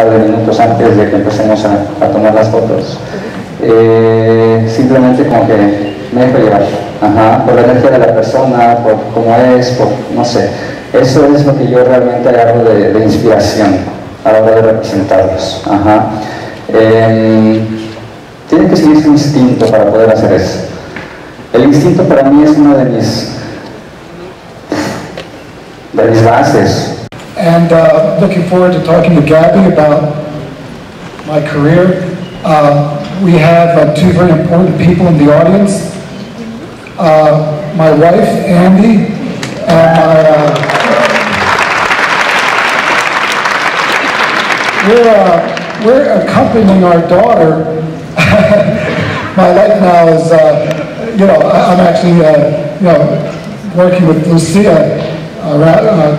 de minutos antes de que empecemos a tomar las fotos. Simplemente como que me dejo llevar, por la energía de la persona, por cómo es, por, no sé. Eso es lo que yo realmente agarro de inspiración a la hora de representarlos. Tiene que seguir su instinto para poder hacer eso. El instinto para mí es una de mis bases. And looking forward to talking to Gabby about my career. We have two very important people in the audience. My wife, Andy, and we're accompanying our daughter. My life now is, I'm actually, working with Lucia,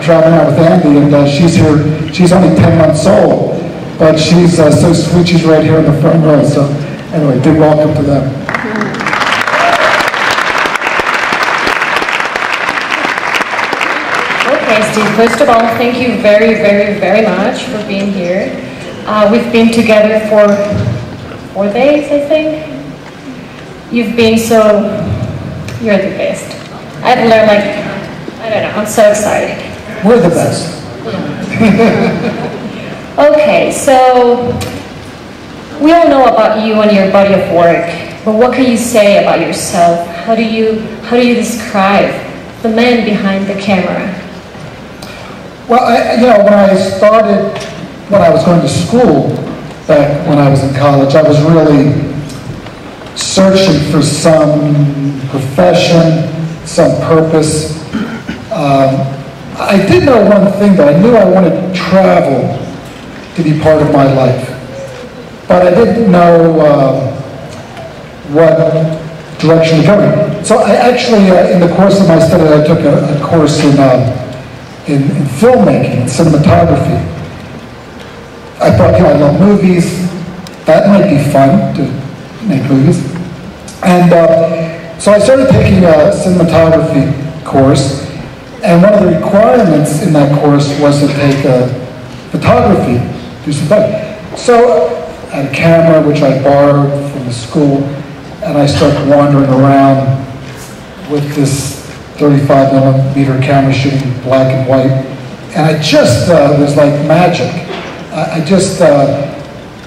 traveling out with Andy, and she's here. She's only 10 months old, but she's so sweet. She's right here in the front row. So anyway, big welcome to them. Okay, Steve, first of all, thank you very, very, very much for being here. We've been together for 4 days, I think. You've been you're the best. I've learned, I don't know, I'm so excited. We're the best. Okay, so we all know about you and your body of work, but what can you say about yourself? How do you describe the man behind the camera? Well, when I was going to school, back when I was in college, I was really searching for some profession, some purpose. I did know one thing, though. I knew I wanted travel to be part of my life, but I didn't know what direction to go in. So I actually, in the course of my study, I took a course in filmmaking, cinematography. I thought, I love movies. That might be fun to make movies. And so I started taking a cinematography course, and one of the requirements in that course was to take photography, do some photography. So I had a camera, which I borrowed from the school, and I started wandering around with this 35mm camera shooting black and white, and I just, it was like magic. I just,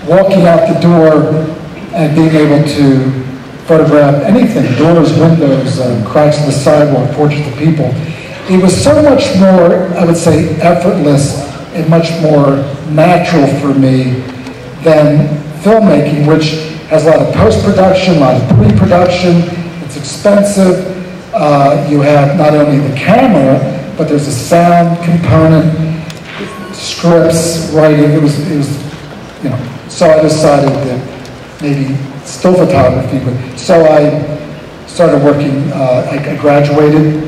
walking out the door and being able to photograph anything, doors, windows, cracks in the sidewalk, portraits of people. It was so much more, I would say, effortless and much more natural for me than filmmaking, which has a lot of post-production, a lot of pre-production. It's expensive. You have not only the camera, but there's a sound component, scripts, writing. It was, so I decided that maybe still photography, but so I started working, I graduated,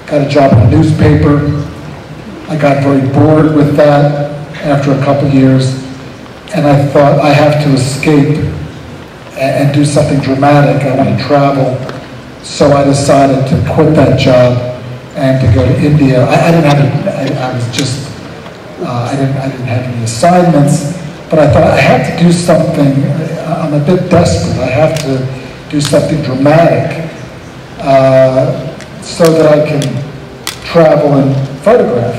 got a job in a newspaper. I got very bored with that after a couple years, and I thought I have to escape and do something dramatic. I want to travel. So I decided to quit that job and to go to India. I didn't have any assignments, but I thought I have to do something. I'm a bit desperate. I have to do something dramatic so that I can travel and photograph.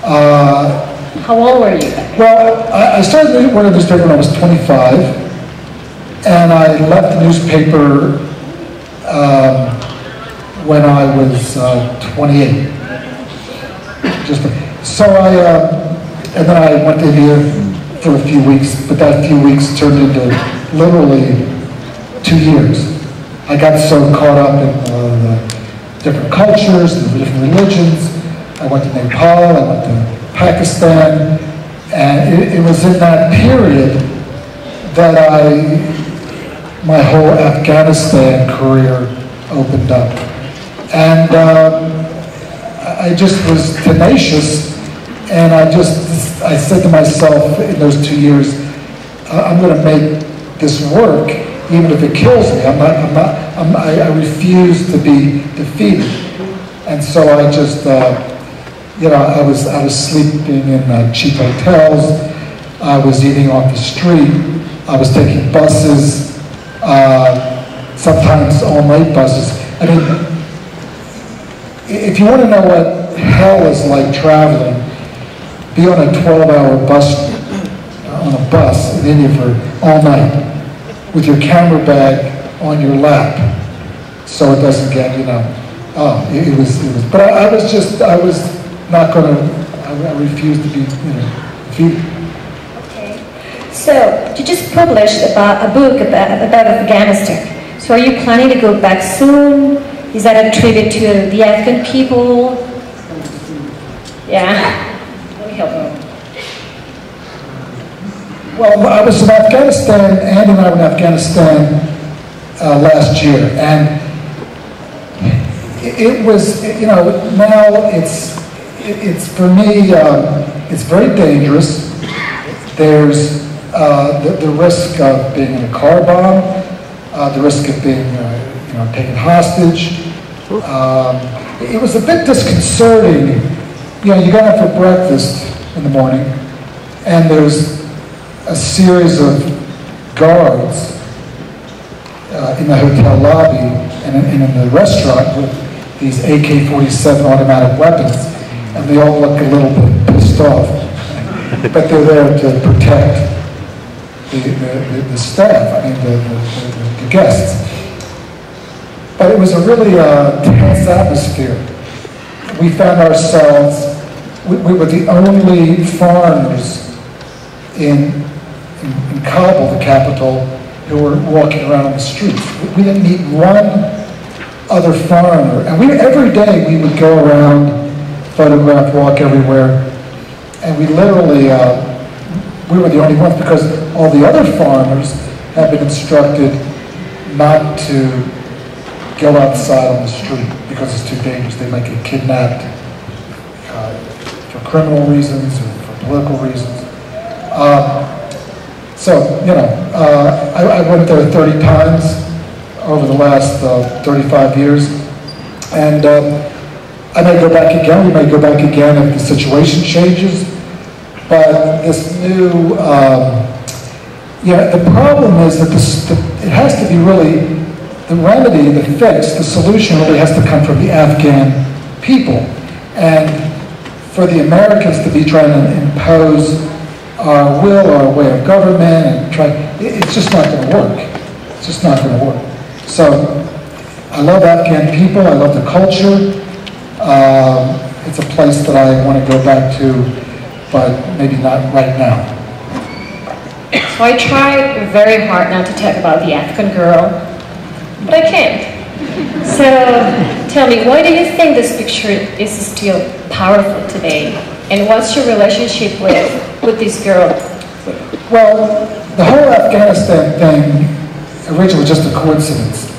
How old were you? Well, I started working in the newspaper when I was 25, and I left the newspaper when I was 28. And then I went to India for a few weeks, but that few weeks turned into literally 2 years. I got so caught up in the different cultures, the different religions. I went to Nepal, I went to Pakistan, and it was in that period that my whole Afghanistan career opened up. And I just was tenacious, and I said to myself in those 2 years, I'm going to make this work, even if it kills me. I refuse to be defeated. And so I just, I was sleeping in cheap hotels, I was eating off the street, I was taking buses, sometimes all-night buses. I mean, if you want to know what hell is like traveling, be on a 12-hour bus, on a bus in India for all night, with your camera bag on your lap, so it doesn't get, you know, it was, but I was not going to, I refused to be, you know, defeated. Okay, so you just published about a book about Afghanistan. So are you planning to go back soon? Is that a tribute to the Afghan people? Yeah, let me help you. Well, I was in Afghanistan, Andy and I were in Afghanistan last year, and it was, you know, now it's for me, it's very dangerous. There's the risk of being in a car bomb, the risk of being, you know, taken hostage. It was a bit disconcerting. You know, you got up for breakfast in the morning, and there's a series of guards in the hotel lobby and in the restaurant with these AK-47 automatic weapons, and they all look a little bit pissed off, but they're there to protect the staff, I mean the guests. But it was a really tense atmosphere. We found ourselves, we were the only foreigners in Kabul, the capital, who were walking around on the streets. We didn't meet one other foreigner. And every day we would go around, photograph, walk everywhere, and we literally, we were the only ones because all the other foreigners had been instructed not to go outside on the street because it's too dangerous. They might get kidnapped for criminal reasons or for political reasons. So, you know, I went there 30 times over the last 35 years, and I may go back again. We may go back again if the situation changes. But this new, the problem is that it has to be really, the remedy, the fix, the solution really has to come from the Afghan people. And for the Americans to be trying to impose our will, our way of government, and it's just not going to work. It's just not going to work. So, I love Afghan people, I love the culture. It's a place that I want to go back to, but maybe not right now. So I try very hard not to talk about the African girl, but I can't. So tell me, why do you think this picture is still powerful today? And what's your relationship with this girl? Well, the whole Afghanistan thing originally was just a coincidence.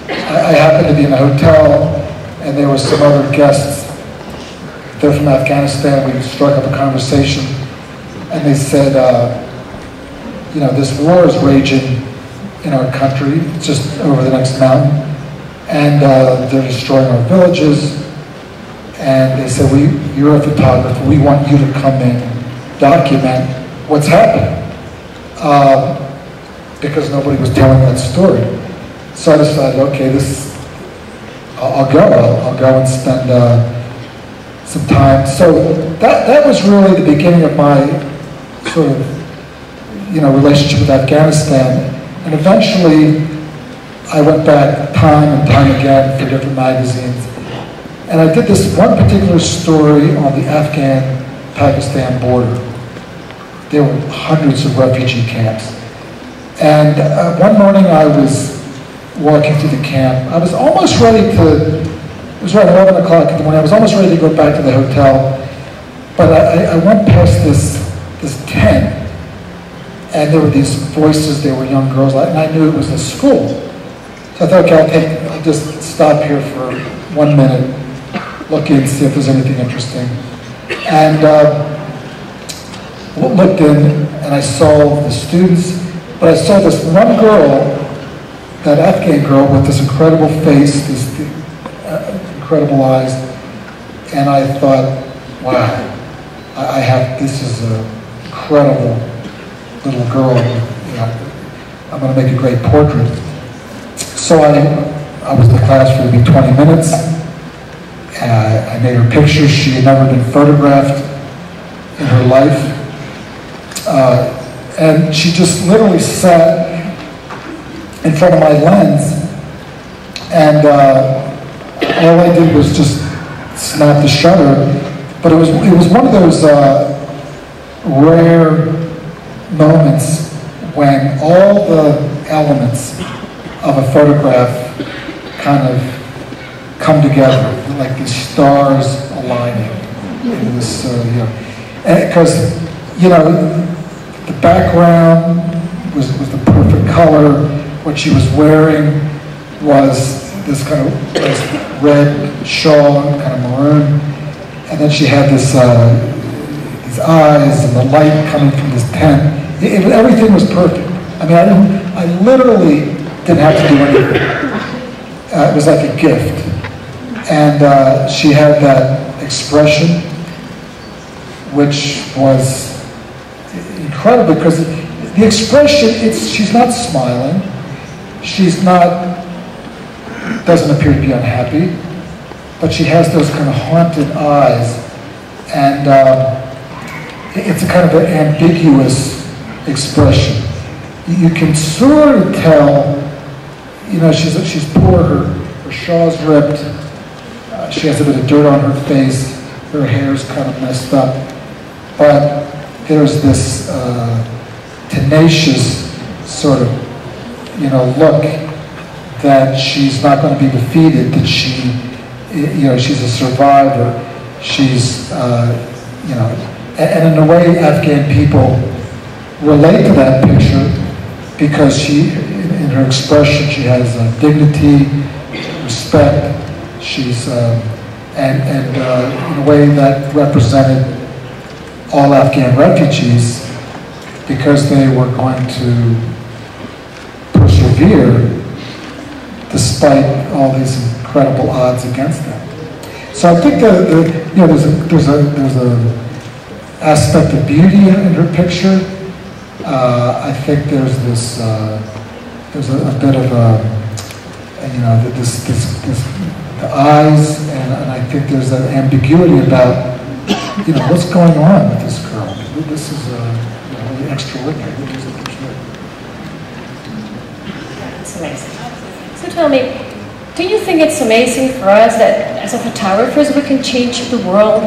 I happened to be in a hotel, and there were some other guests. They're from Afghanistan. We struck up a conversation, and they said, you know, this war is raging in our country, just over the next mountain, and they're destroying our villages. And they said, you're a photographer, we want you to come in, document what's happening. Because nobody was telling that story. So I decided, okay, I'll go and spend some time. So that was really the beginning of my sort of, you know, relationship with Afghanistan. And eventually, I went back time and time again for different magazines. And I did this one particular story on the Afghan-Pakistan border. There were hundreds of refugee camps. And one morning I was walking through the camp. I was almost ready to, it was around 11 o'clock in the morning, I was almost ready to go back to the hotel. But I went past this tent, and there were these voices, there were young girls, and I knew it was a school. So I thought, okay, I'll just stop here for 1 minute, look in, see if there's anything interesting. And looked in, and I saw the students, but I saw this one girl, that Afghan girl with this incredible face, these incredible eyes, and I thought, wow, this is an incredible little girl. You know, I'm going to make a great portrait. So I was in the class for maybe 20 minutes. I made her pictures. She had never been photographed in her life. And she just literally sat in front of my lens, and all I did was just snap the shutter. But it was one of those rare moments when all the elements of a photograph kind of come together, like the stars aligning. It was, because, the background was the perfect color. What she was wearing was this kind of nice red shawl, kind of maroon. And then she had this, these eyes and the light coming from this tent. Everything was perfect. I mean, I literally didn't have to do anything. It was like a gift. And she had that expression, which was incredible, because the expression, she's not smiling. She's not, doesn't appear to be unhappy, but she has those kind of haunted eyes. And it's a kind of an ambiguous expression. You can sort of tell, she's poor, her shawl's ripped, she has a bit of dirt on her face, her hair's kind of messed up, but there's this tenacious sort of, look that she's not going to be defeated, that she's a survivor. She's, and in a way, Afghan people relate to that picture because in her expression, she has dignity, respect. She's, and in a way that represented all Afghan refugees because they were going to persevere despite all these incredible odds against them. So I think there's a aspect of beauty in her picture. I think there's this there's a bit of the eyes, and I think there's an ambiguity about what's going on with this girl. This is really extraordinary. That's amazing. So tell me, do you think it's amazing for us that as a photographers we can change the world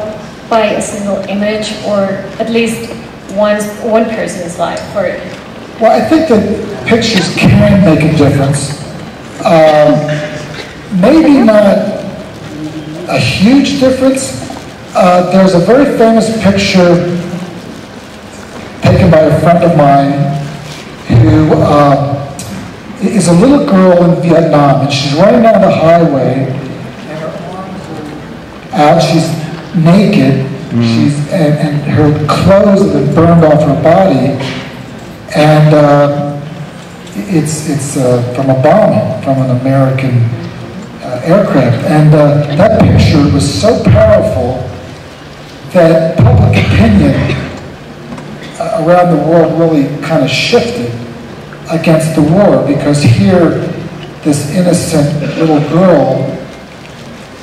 by a single image, or at least one person's life? Or well, I think that pictures can make a difference. Maybe not a huge difference. There's a very famous picture taken by a friend of mine who is a little girl in Vietnam, and she's running down the highway, and her arms are out, she's naked, and her clothes have been burned off her body, and it's from a bombing, from an American aircraft. And that picture was so powerful that public opinion around the world really kind of shifted against the war, because here this innocent little girl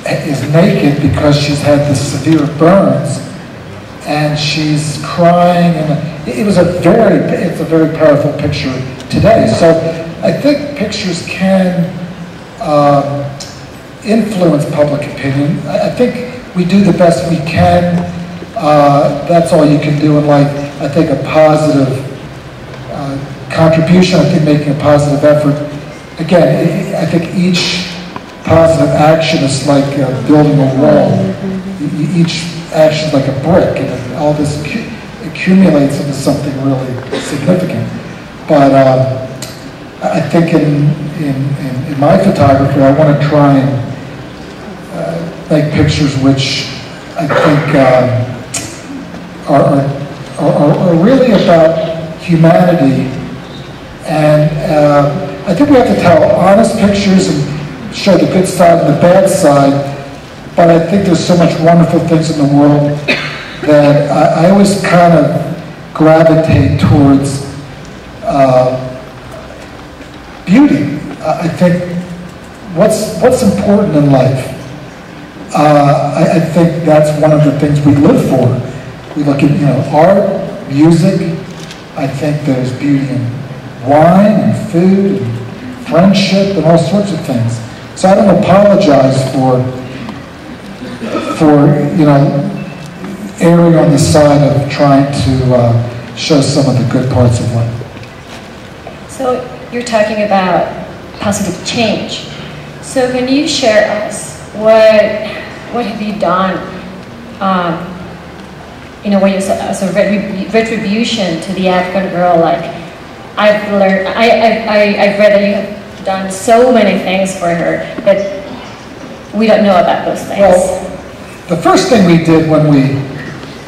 is naked because she's had the severe burns, and she's crying, and it's a very powerful picture today. So I think pictures can influence public opinion. I think we do the best we can. That's all you can do in life. I think a positive contribution, I think making a positive effort. Again, I think each positive action is like building a wall. Each action is like a brick, and all this accumulates into something really significant. But I think in my photography, I want to try and make pictures which I think are really about humanity. And I think we have to tell honest pictures and show the good side and the bad side, but I think there's so much wonderful things in the world that I always kind of gravitate towards think, what's important in life? I think that's one of the things we live for. We look at, art, music. I think there's beauty in wine and food and friendship and all sorts of things. So I don't apologize for erring on the side of trying to show some of the good parts of life. So you're talking about positive change. So can you share us what have you done in a way as a retribution to the African girl? Like I've read that you have done so many things for her that we don't know about those things. Well, the first thing we did when we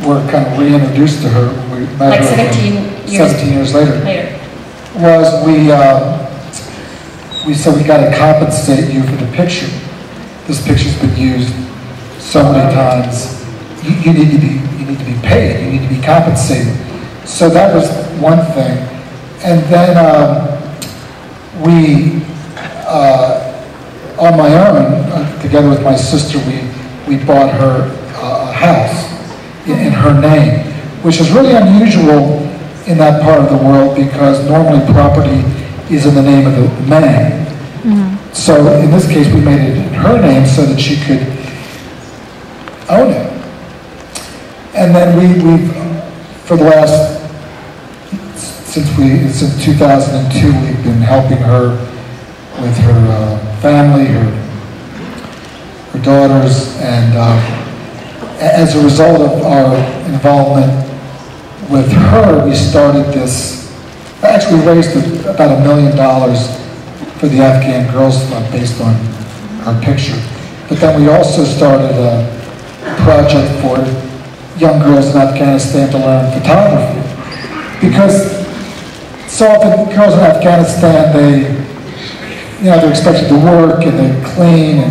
were kind of reintroduced to her, we met like her 17 years later, was we said we got to compensate you for the picture. This picture's been used so many times. You need to be paid. You need to be compensated. So that was one thing. And then on my own, together with my sister, we bought her a house in her name, which is really unusual in that part of the world because normally property is in the name of the man. Mm-hmm. So in this case, we made it in her name so that she could own it. And then we've for the last, since 2002, we've been helping her with her family, her daughters, and as a result of our involvement with her, we started this, actually we raised about $1 million for the Afghan Girls Fund based on our picture. But then we also started a project for young girls in Afghanistan to learn photography. Because so often girls in Afghanistan, they're expected to work and they clean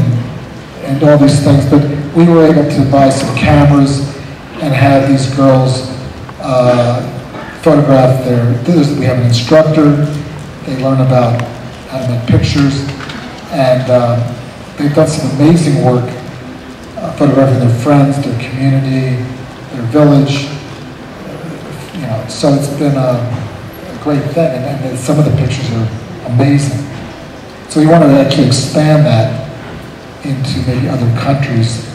and all these things, but we were able to buy some cameras and have these girls photograph we have an instructor, they learn about how to make pictures, and they've done some amazing work photographing their friends, their community, their village, so it's been a great thing, and some of the pictures are amazing. So we wanted to actually expand that into maybe other countries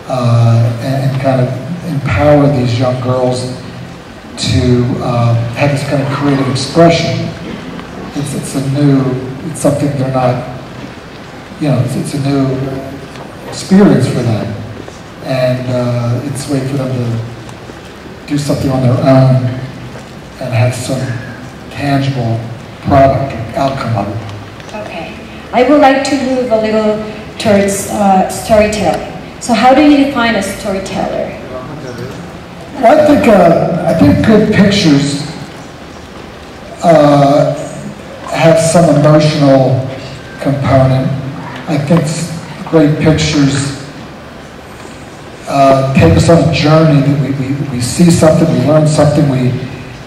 and kind of empower these young girls to have this kind of creative expression. It's something they're not, it's a new experience for them. And it's a way for them to do something on their own and have some tangible product or outcome of it. Okay. I would like to move a little towards storytelling. So how do you define a storyteller? Well, I think good pictures have some emotional component. I think great pictures take us on a journey that we see something, we learn something,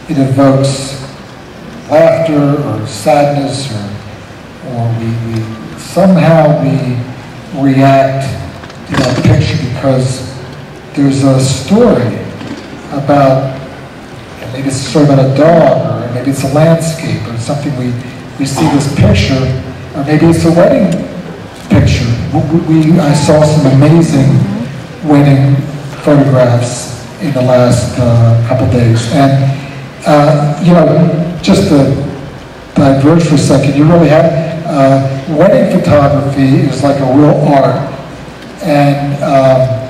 it evokes laughter or sadness or we react to that picture because there's a story about, maybe it's a story about a dog, or maybe it's a landscape, or something we see this picture, or maybe it's a wedding picture. I saw some amazing wedding photographs in the last couple days, and just to diverge for a second, you really have wedding photography is like a real art, and I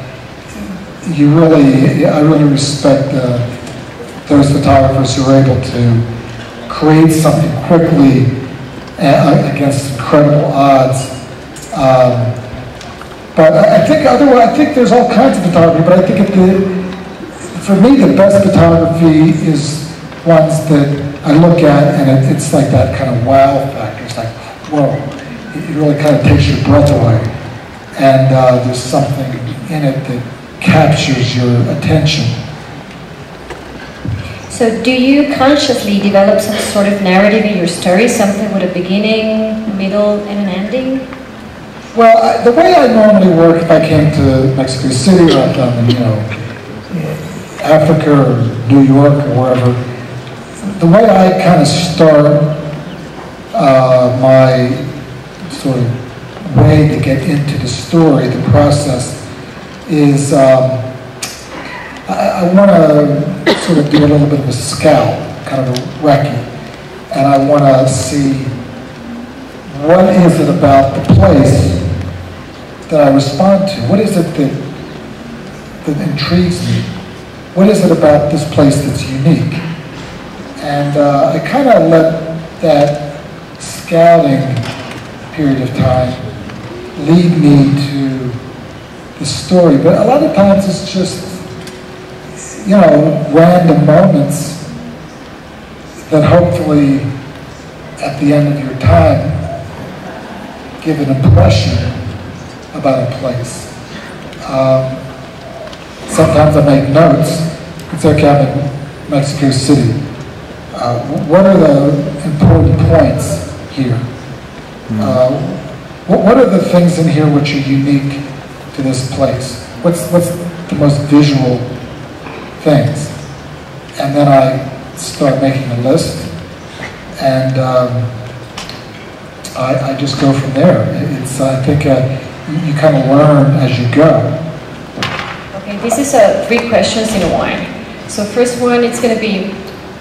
really respect those photographers who are able to create something quickly against incredible odds. But I think there's all kinds of photography, but I think for me the best photography is ones that I look at and it's like that kind of wow factor. It's like, whoa, it really kind of takes your breath away. And there's something in it that captures your attention. So do you consciously develop some sort of narrative in your story, something with a beginning, middle, and an ending? Well, the way I normally work, if I came to Mexico City or I've done, Africa or New York or wherever, the way I kind of start my sort of way to get into the story, the process, is I want to sort of do a little bit of a scout, kind of a recce, and I want to see what is it about the place that I respond to? What is it that intrigues me? What is it about this place that's unique? And I kind of let that scouting period of time lead me to the story. But a lot of times it's just, random moments that hopefully at the end of your time give an impression about a place. Sometimes I make notes. It's okay, I'm in Mexico City. What are the important points here? What are the things in here which are unique to this place? What's the most visual things? And then I start making a list, and I just go from there. I think you kind of learn as you go. Okay, this is 3 questions in one. So first one, it's going to be,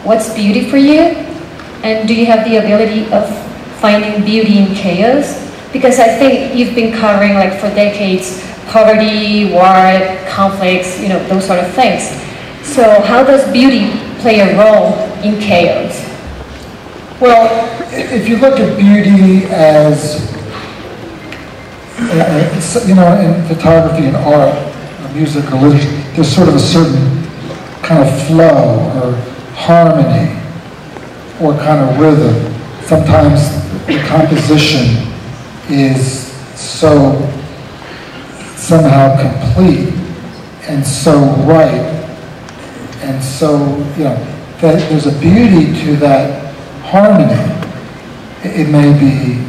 what's beauty for you? And do you have the ability of finding beauty in chaos? Because I think you've been covering, like, for decades, poverty, war, conflicts, those sort of things. So how does beauty play a role in chaos? Well, if you look at beauty as, in photography and art, or music or literature, there's sort of a certain kind of flow or harmony or kind of rhythm. Sometimes the composition is so somehow complete and so right, and so, that there's a beauty to that harmony. It may be,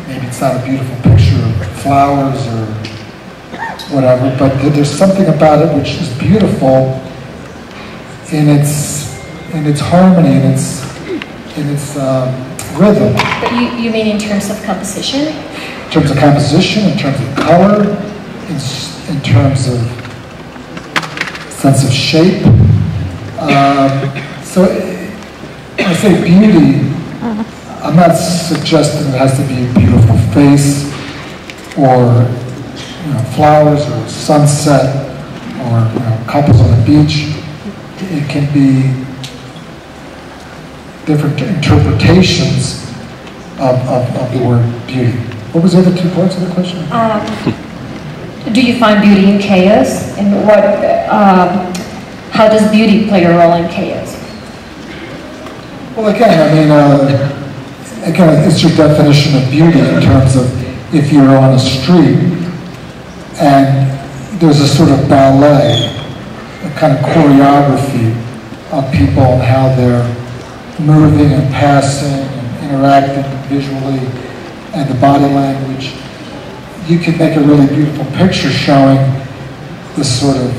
maybe it's not a beautiful picture of flowers or whatever, but there's something about it which is beautiful in its harmony, in its rhythm. But you mean in terms of composition? In terms of composition, in terms of color, in terms of sense of shape. So when I say beauty, I'm not suggesting it has to be a beautiful face or flowers or sunset or couples on the beach. It can be different interpretations of the word beauty. What was the other 2 parts of the question? Do you find beauty in chaos? And how does beauty play a role in chaos? Well, again, it's your definition of beauty in terms of if you're on a street and there's a sort of ballet, a kind of choreography of people and how they're moving and passing and interacting visually, and the body language. You could make a really beautiful picture showing this sort of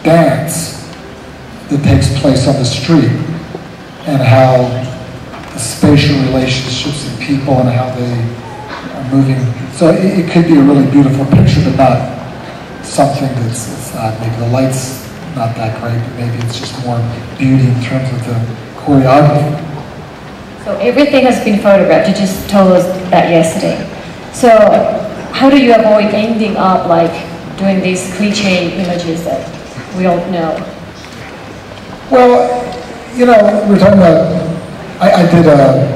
dance that takes place on the street and how the spatial relationships of people and how they are moving. So it could be a really beautiful picture, but not something that's not, maybe the light's not that great, but maybe it's just more beauty in terms of the choreography. So everything has been photographed. You just told us that yesterday. So how do you avoid ending up like doing these cliche images that we all know? Well, we're talking about, I did a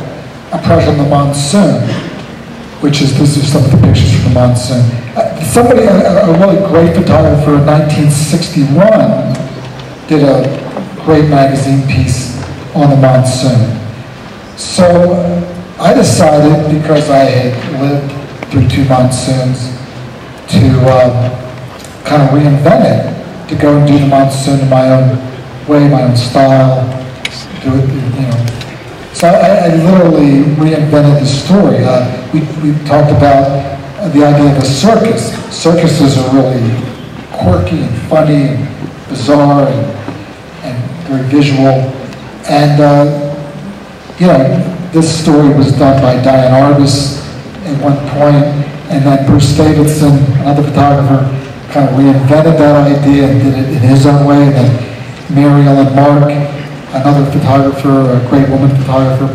project on the monsoon, these are some of the pictures from the monsoon. Somebody, a really great photographer in 1961, did a great magazine piece on the monsoon. So I decided, because I had lived through 2 monsoons, to kind of reinvent it, to go and do the monsoon in my own way, my own style, do it, you know. So I literally reinvented the story. We talked about the idea of a circus. Circuses are really quirky and funny and bizarre and very visual. And, you know, this story was done by Diane Arbus at one point, and then Bruce Davidson, another photographer, kind of reinvented that idea and did it in his own way. And then Mary Ellen Mark, another photographer, a great woman photographer,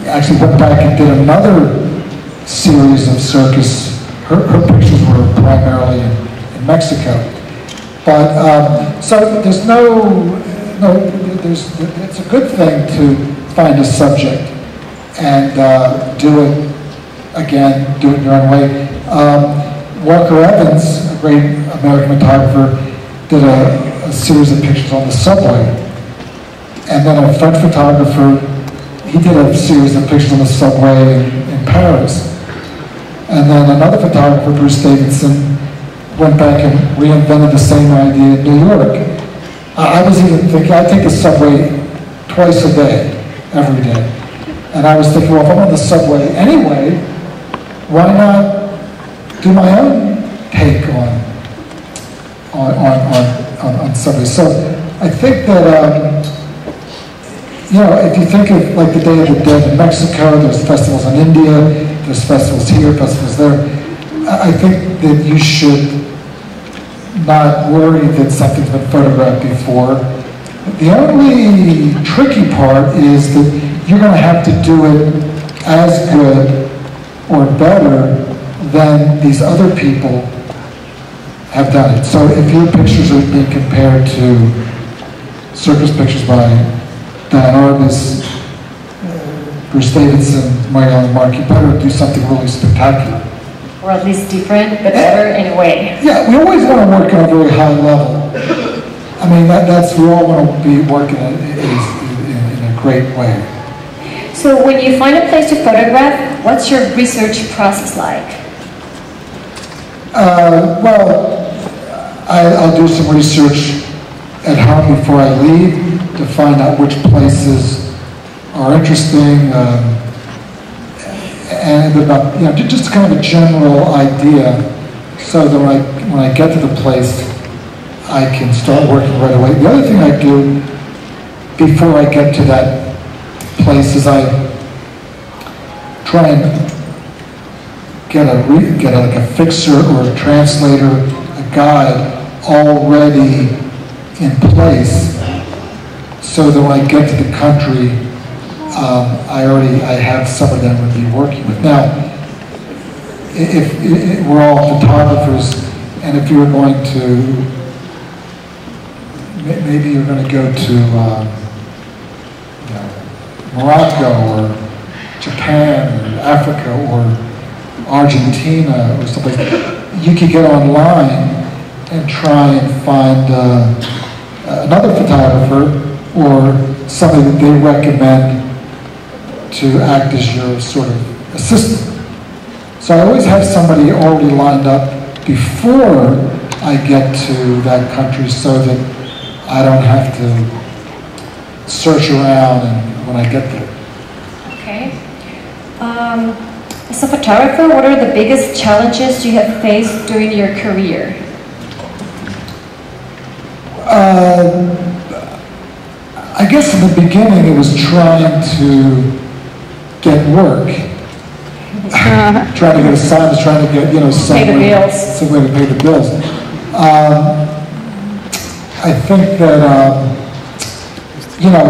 actually went back and did another series of circus. Her pictures were primarily in Mexico. But, so there's it's a good thing to find a subject and do it again, do it in your own way. Walker Evans, a great American photographer, did a series of pictures on the subway. And then a French photographer, he did a series of pictures on the subway in Paris. And then another photographer, Bruce Davidson, went back and reinvented the same idea in New York. I was even thinking, I take the subway twice a day, every day. And I was thinking, well, if I'm on the subway anyway, why not do my own take on subway? So I think that, you know, if you think of like the Day of the Dead in Mexico, there's festivals in India, there's festivals here, festivals there. I think that you should not worry that something's been photographed before. The only tricky part is that you're going to have to do it as good or better than these other people have done it. So if your pictures are being compared to circus pictures by Diane Arbus, Bruce Davidson, Mary Ellen Mark, you better do something really spectacular. Or at least different, but better in a way. Yeah, we always want to work on a very high level. I mean, we all want to be working in a great way. So when you find a place to photograph, what's your research process like? Well, I'll do some research at home before I leave to find out which places are interesting, and about, you know, just kind of a general idea, so that when I get to the place, I can start working right away. The other thing I do before I get to that place is I try and get like a fixer or a translator, a guide already in place, so that when I get to the country, I have some of them to be working with. Now, if we're all photographers, and if you're going to, maybe you're going to go to you know, Morocco or Japan or Africa or Argentina or something, you could get online and try and find another photographer or somebody that they recommend to act as your sort of assistant. So I always have somebody already lined up before I get to that country, so that I don't have to search around when I get there. Okay. As a photographer, what are the biggest challenges you have faced during your career? I guess in the beginning it was trying to get work. Trying to get assignments, trying to get, you know, some way to pay the bills. I think that, you know,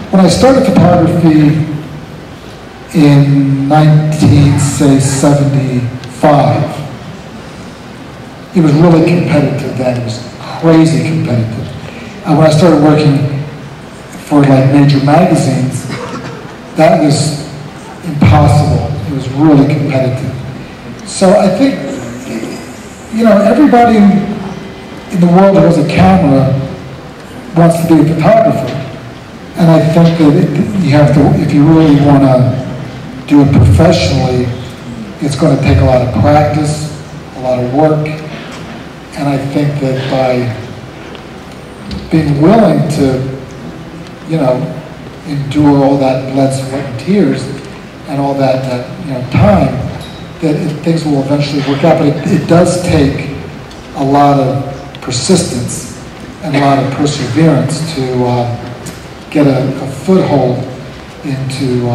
when I started photography in 1975, it was really competitive then. It was crazy competitive. And when I started working for like major magazines, that was impossible. It was really competitive. So I think, you know, everybody in the world who has a camera wants to be a photographer. And I think that you have to, if you really want to do it professionally, it's going to take a lot of practice, a lot of work. And I think that by being willing to, you know, endure all that blood, sweat, and tears, and all that you know, time, that things will eventually work out. But it does take a lot of persistence and a lot of perseverance to get a foothold into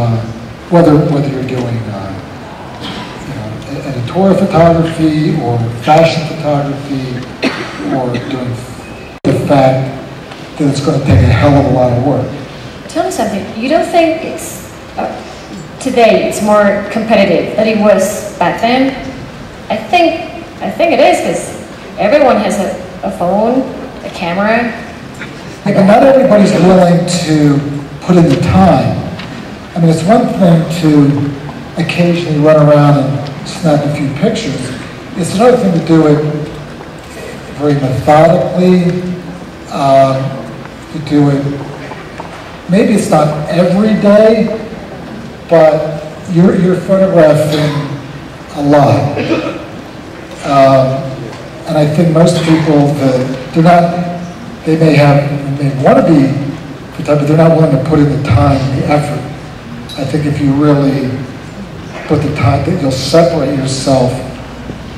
whether you're doing you know, editorial photography or fashion photography or doing the fact that it's going to take a hell of a lot of work. Tell me something. You don't think it's today it's more competitive than it was back then? I think it is, because everyone has a phone, a camera. But not everybody's willing to put in the time. I mean, it's one thing to occasionally run around and snap a few pictures. It's another thing to do it very methodically, to do it, maybe it's not every day, but you're photographing a lot. And I think most people, they may want to be photographer, but they're not willing to put in the time, the effort. I think if you really put the time, that you'll separate yourself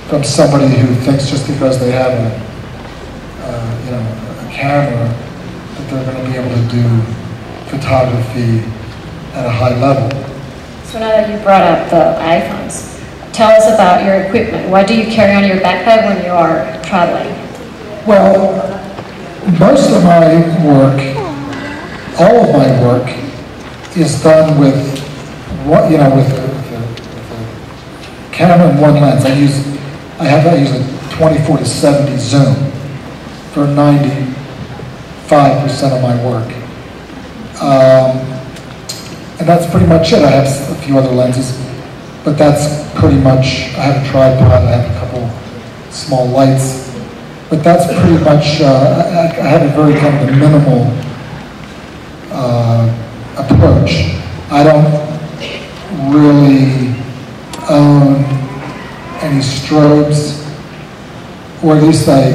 from somebody who thinks just because they have you know, a camera that they're going to be able to do photography at a high level. So now that you brought up the iPhones, tell us about your equipment. What do you carry on your backpack when you are traveling? Well, most of my work, all of my work, is done with what, you know, with a camera and one lens. I use a 24-70 zoom for 95% of my work. And that's pretty much it. I have a few other lenses, but that's pretty much, I have a tripod, I have a couple small lights, but that's pretty much, I have a very kind of a minimal approach. I don't really own any strobes, or at least I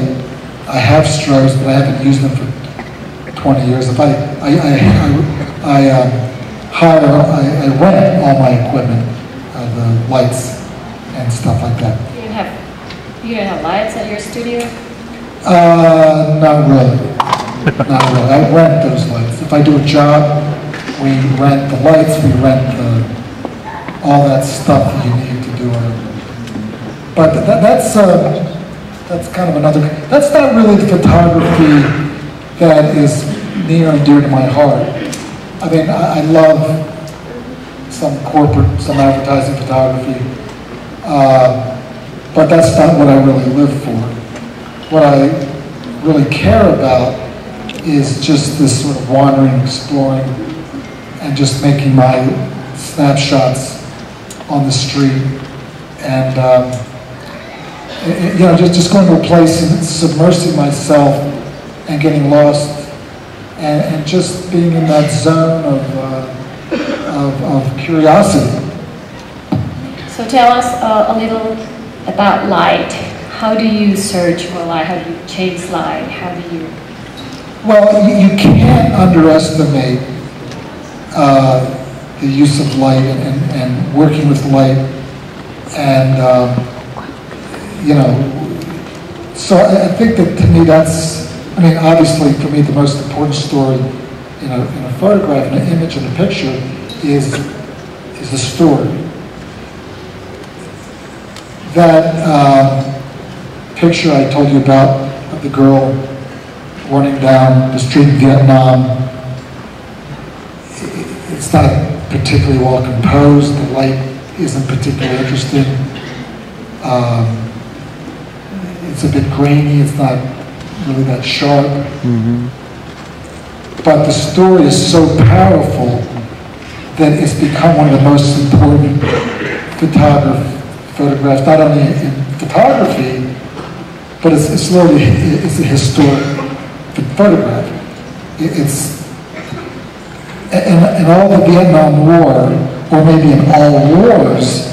have strobes, but I haven't used them for 20 years. If I rent all my equipment, the lights and stuff like that. You didn't have lights at your studio? Not really. Not really. I rent those lights. If I do a job, we rent the lights, we rent all that stuff that you need to do it. But that's kind of another, that's not really the photography that is near and dear to my heart. I mean, I love some corporate, some advertising photography, but that's not what I really live for. What I really care about is just this sort of wandering, exploring, and just making my snapshots on the street, and you know, just going to a place and submersing myself and getting lost, and just being in that zone of curiosity. So tell us a little about light. How do you search for light? How do you chase light? How do you? Well, you can't underestimate the use of light and working with light, and you know, so I think that to me that's, I mean, obviously for me the most important story in a photograph, in an image, in a picture is the story. That picture I told you about of the girl running down the street in Vietnam, it's not particularly well composed, the light isn't particularly interesting. It's a bit grainy, it's not really that sharp. Mm-hmm. But the story is so powerful that it's become one of the most important photographs, not only in photography, but it's a historic photograph. In all the Vietnam War, or maybe in all wars,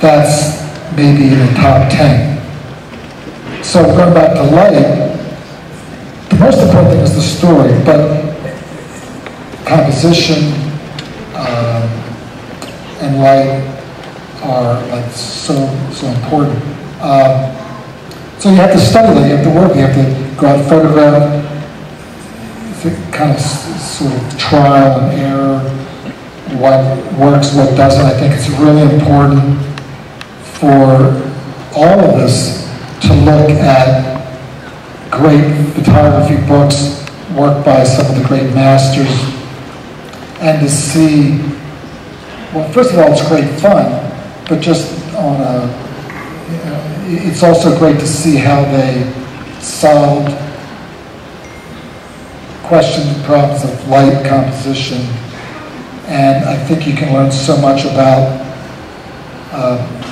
that's maybe in the top 10. So going back to light, most important thing is the story, but composition and light are like so important. So you have to study that, you have to work, you have to go out and photograph, kind of sort of trial and error, what works, what doesn't. I think it's really important for all of us to look at great photography books, work by some of the great masters, and to see, well, first of all, it's great fun, but just on a, it's also great to see how they solved questions and problems of light composition. And I think you can learn so much about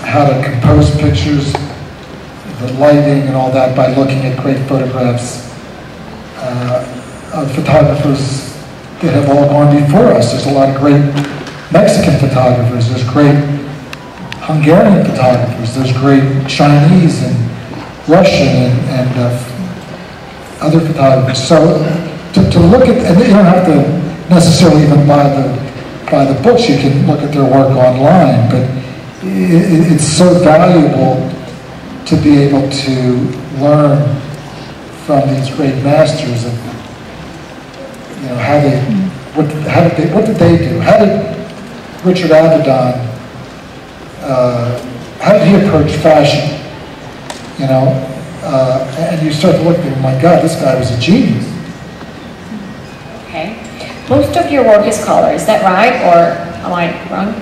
how to compose pictures, the lighting and all that by looking at great photographs of photographers that have all gone before us. There's a lot of great Mexican photographers, there's great Hungarian photographers, there's great Chinese and Russian and other photographers. So to look at, and you don't have to necessarily even buy the books, you can look at their work online, but it's so valuable to be able to learn from these great masters of, you know, how they, what did they do? How did Richard Avedon, how did he approach fashion? You know, and you start to look at him, my God, this guy was a genius. Okay. Most of your work is color, is that right, or am I wrong?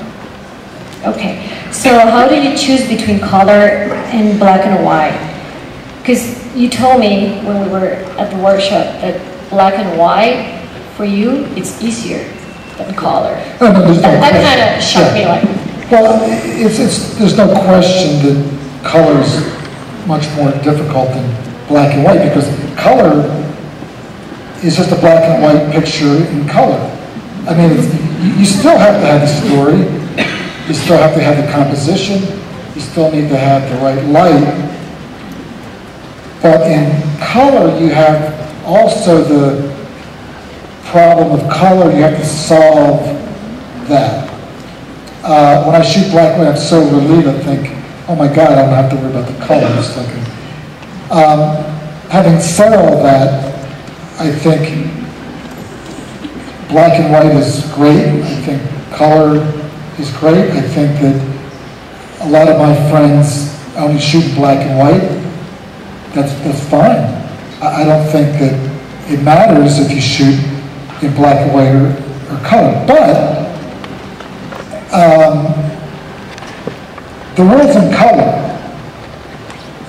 Okay. So how did you choose between color and black and white? Because you told me when we were at the workshop that black and white, for you, it's easier than color. Oh, no, that kind of shocked me. Like, well, there's no question that color is much more difficult than black and white, because color is just a black and white picture in color. I mean, you still have to have the story, you still have to have the composition, you still need to have the right light, but in color you have also the problem of color, you have to solve that. When I shoot black and white, I'm so relieved, I think, oh my God, I don't have to worry about the colors. Having said all that, I think black and white is great. I think color is great. I think that a lot of my friends only shoot black and white. That's fine. I don't think that it matters if you shoot in black and white or color. But the world's in color.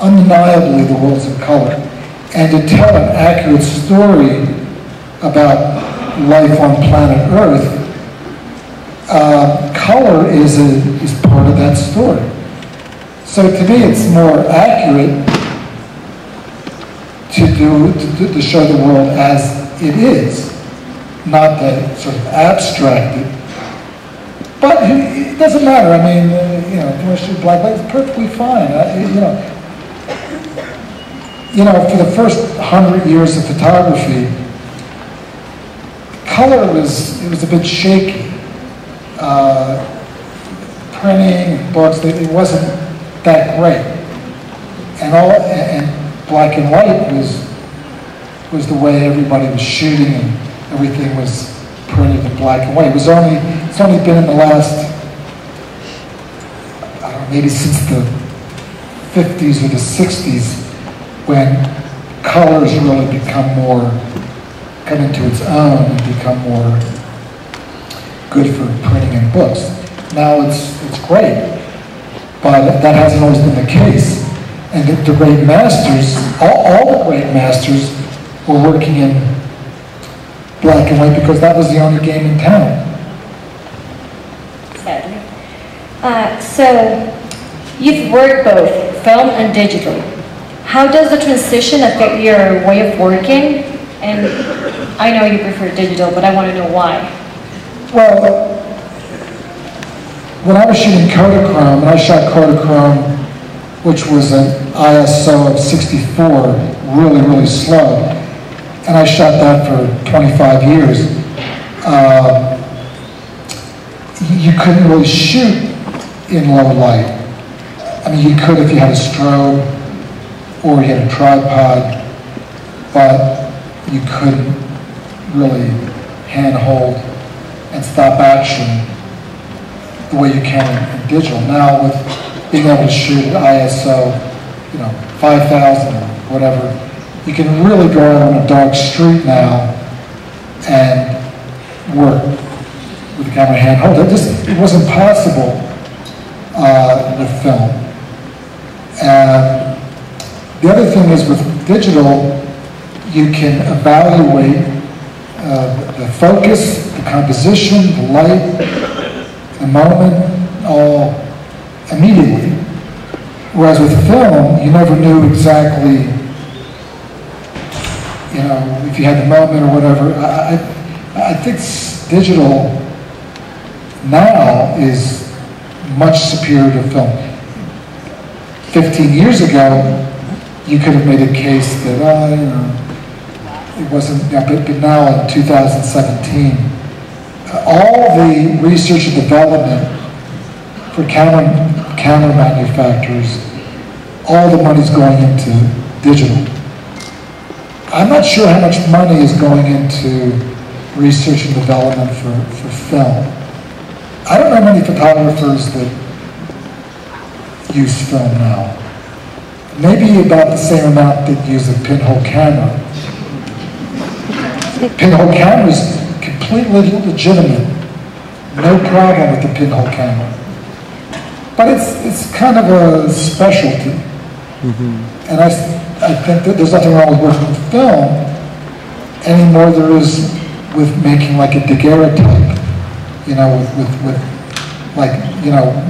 Undeniably, the world's in color. And to tell an accurate story about life on planet Earth, color is part of that story. So to me, it's more accurate to show the world as it is, not that sort of abstracted. But it doesn't matter. I mean, you know, if you want to shoot black and white, it's perfectly fine. You know, for the first 100 years of photography, color was a bit shaky. Printing, books, it wasn't that great. And black and white was the way everybody was shooting, and everything was printed in black and white. It's only been in the last, I don't know, maybe since the 50s or the 60s, when colors really come into its own and become more good for printing in books. Now it's great, but that hasn't always been the case. And the great masters, all the great masters, were working in black and white because that was the only game in town. Sadly. So, you've worked both film and digital. How does the transition affect your way of working? And I know you prefer digital, but I want to know why. Well, when I was shooting Kodachrome, and I shot Kodachrome, which was an ISO of 64, really, really slow, and I shot that for 25 years, you couldn't really shoot in low light. I mean, you could if you had a strobe or you had a tripod, but you couldn't really handhold and stop action the way you can in digital. Now with being able to shoot at ISO, 5,000 or whatever, you can really go out on a dark street now and work with the camera handheld. It wasn't possible with film. And the other thing is with digital, you can evaluate the focus, the composition, the light, the moment, all immediately. Whereas with film, you never knew exactly, if you had the moment or whatever. I think digital now is much superior to film. 15 years ago, you could have made a case that, it wasn't, but now in 2017, all the research and development for camera manufacturers, all the money's going into digital. I'm not sure how much money is going into research and development for film. I don't know many photographers that use film now. Maybe about the same amount that use a pinhole camera. Pinhole camera is completely legitimate. No problem with the pinhole camera. But it's kind of a specialty. Mm-hmm. And I think that there's nothing wrong with working with film any more there is with making like a daguerreotype, with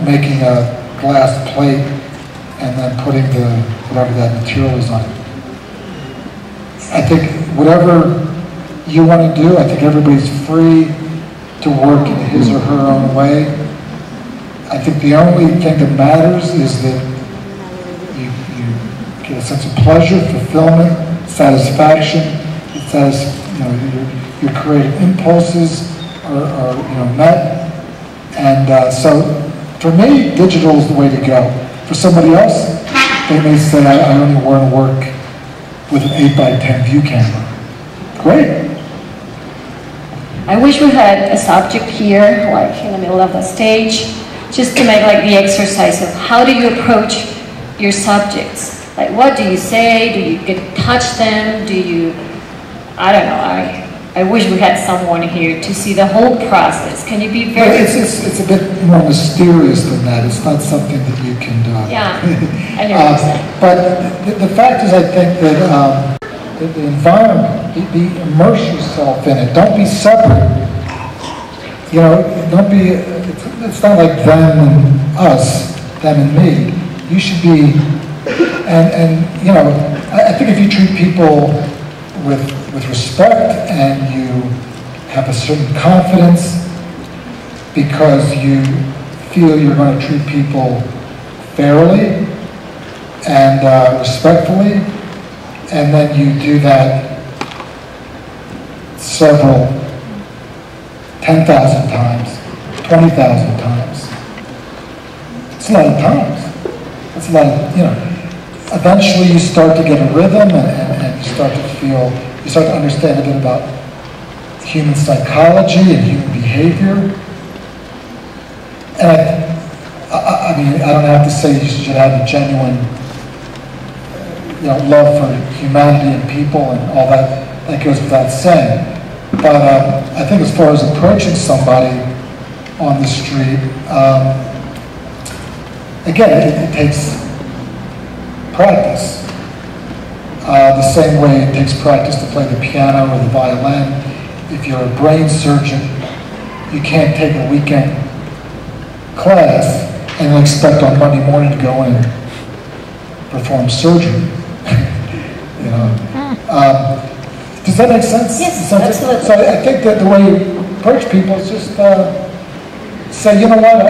making a glass plate and then putting whatever that material is on it. I think whatever you want to do, I think everybody's free to work in his or her own way. I think the only thing that matters is that you get a sense of pleasure, fulfillment, satisfaction. Your creative impulses are met. And so for me, digital is the way to go. For somebody else, they may say, I only want to work with an 8x10 view camera. Great. I wish we had a subject here, like in the middle of the stage, just to make like the exercise of how do you approach your subjects? Like what do you say? Do you get to touch them? Do you, I don't know, I wish we had someone here to see the whole process. Can you be very... It's a bit more mysterious than that. It's not something that you can do. Yeah, I hear what you're saying. But the fact is, I think that the environment, immerse yourself in it. Don't be separate. Don't be, it's not like them and us, them and me. You should be, I think if you treat people with respect and you have a certain confidence because you feel you're going to treat people fairly and respectfully, and then you do that several 10,000 times, 20,000 times. It's a lot of times. It's a lot of, eventually you start to get a rhythm and you start to understand a bit about human psychology and human behavior. And I mean, I don't have to say you should have a genuine love for humanity and people and all that goes without saying. But I think as far as approaching somebody on the street, again, it takes practice. The same way it takes practice to play the piano or the violin. If you're a brain surgeon, you can't take a weekend class and expect on Monday morning to go in and perform surgery. Does that make sense? Yes, absolutely. So I think that the way you approach people is just say, you know what,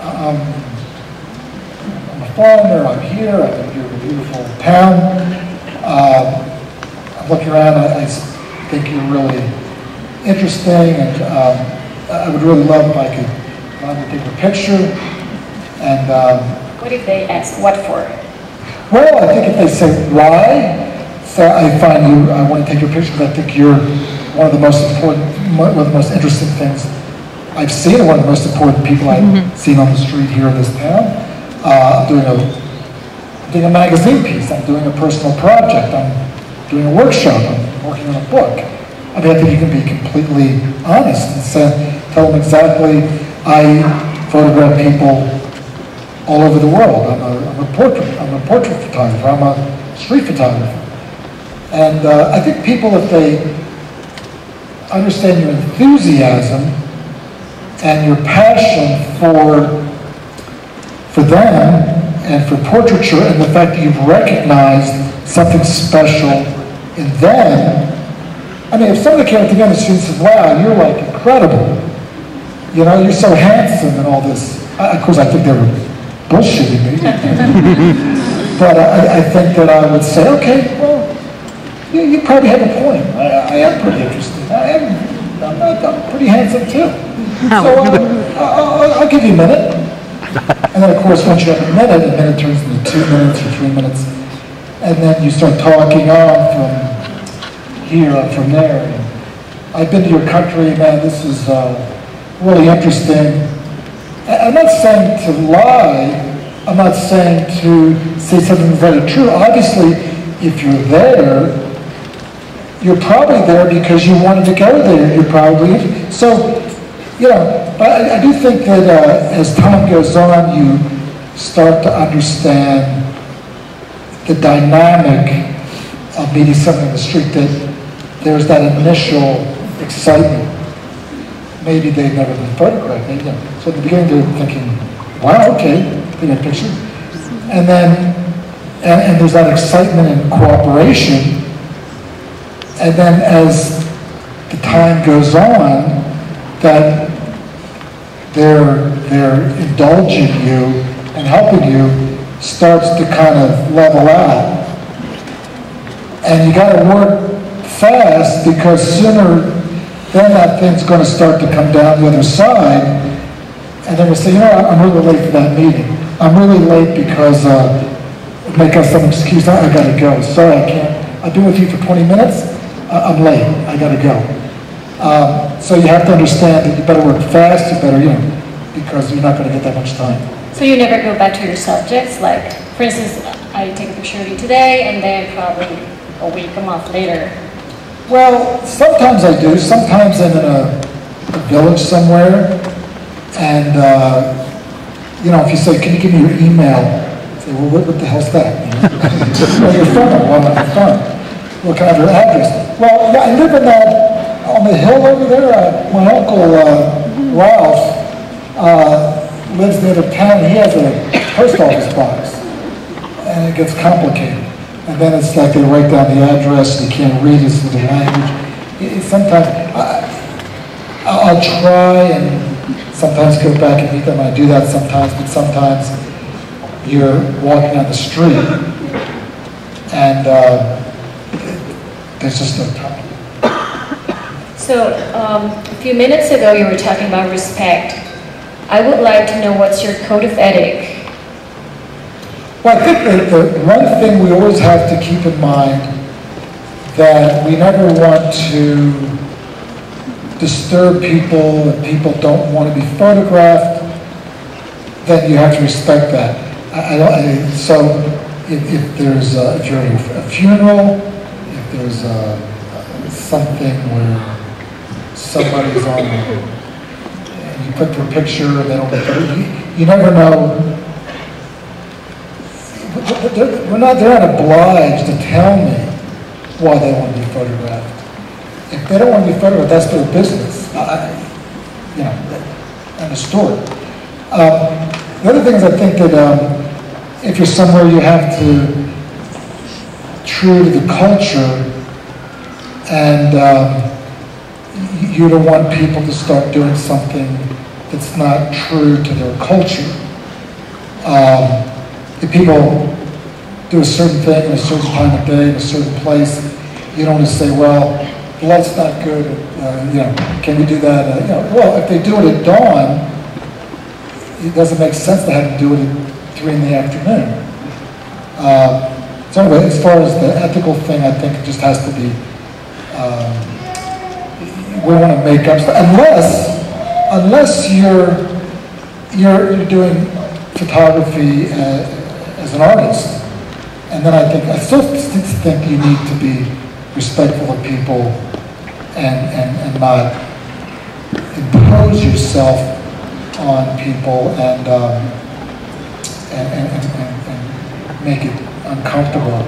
I'm a foreigner, I'm here, I think you're a beautiful town. I'm looking around, I think you're really interesting, and I would really love if I could take a picture. And what if they ask what for? well, I think if they say why, so I find you, I want to take your picture because I think you're one of the most important, one of the most interesting things I've seen, one of the most important people I've seen on the street here in this town. I'm doing a magazine piece, I'm doing a personal project, I'm doing a workshop, I'm working on a book. I mean, I think you can be completely honest and tell them exactly, I photograph people all over the world. I'm a portrait photographer, I'm a street photographer. And I think people, if they understand your enthusiasm and your passion for them and for portraiture, and the fact that you've recognized something special in them. I mean, if somebody came up to me on the street and says, wow, you're like incredible, you know, you're so handsome and all this. Of course, I think they were bullshitting me. But I think that I would say, okay, well, you probably have a point. I am pretty interesting. I'm pretty handsome too. So I'll give you a minute. And then, of course, once you have a minute turns into 2 minutes or 3 minutes. And then you start talking on from here, from there. And I've been to your country, man, this is really interesting. I'm not saying to lie. I'm not saying to say something very true. Obviously, if you're there, you're probably there because you wanted to go there. You're probably, so, you know, but I do think that as time goes on, you start to understand the dynamic of meeting someone in the street, that there's that initial excitement. Maybe they've never been photographed. Maybe, you know. So at the beginning they're thinking, wow, okay, take a picture. And then, and there's that excitement and cooperation. And then as the time goes on, that they're indulging you and helping you starts to kind of level out. And you got to work fast, because sooner then that thing's going to start to come down the other side. And then we'll say, you know, I'm really late for that meeting. I'm really late because make up some excuse, I got to go. Sorry, I can't. I've been with you for 20 minutes. I'm late. I got to go. So you have to understand that you better work fast. You better, you know, because you're not going to get that much time. So you never go back to your subjects? Like, for instance, I take a picture of you today, and then probably a week, a month later. Well, sometimes I do. Sometimes I'm in a village somewhere, and you know, if you say, "Can you give me your email?" I say, "Well, what the hell's that?" You know? Well, your phone. Well, not your phone. What kind of your address? Well, yeah, I live in on the hill over there. My uncle Ralph lives near the town. He has a post office box, and it gets complicated. And then it's like they write down the address, and you can't read it through the language. Sometimes I'll try and sometimes go back and meet them. I do that sometimes, but sometimes you're walking on the street, and there's just no time. So a few minutes ago, you were talking about respect. I would like to know, what's your code of ethic? Well, I think that the one thing we always have to keep in mind, that we never want to disturb people, and people don't want to be photographed, then you have to respect that. So if there's if you're at a funeral, if there's something where somebody's on, and you put their picture and they don't, you never know. They're not obliged to tell me why they want to be photographed. If they don't want to be photographed, that's their business. You know, end of story. The other thing is, I think that if you're somewhere, you have to true to the culture, and you don't want people to start doing something that's not true to their culture. If people do a certain thing in a certain time of day, in a certain place, You don't just say, well, the light's not good, can we do that? Well, if they do it at dawn, it doesn't make sense to have them do it at 3 in the afternoon. So anyway, as far as the ethical thing, I think it just has to be, we want to make up stuff, unless you're doing photography as an artist, and then I still think you need to be respectful of people and not impose yourself on people and make it uncomfortable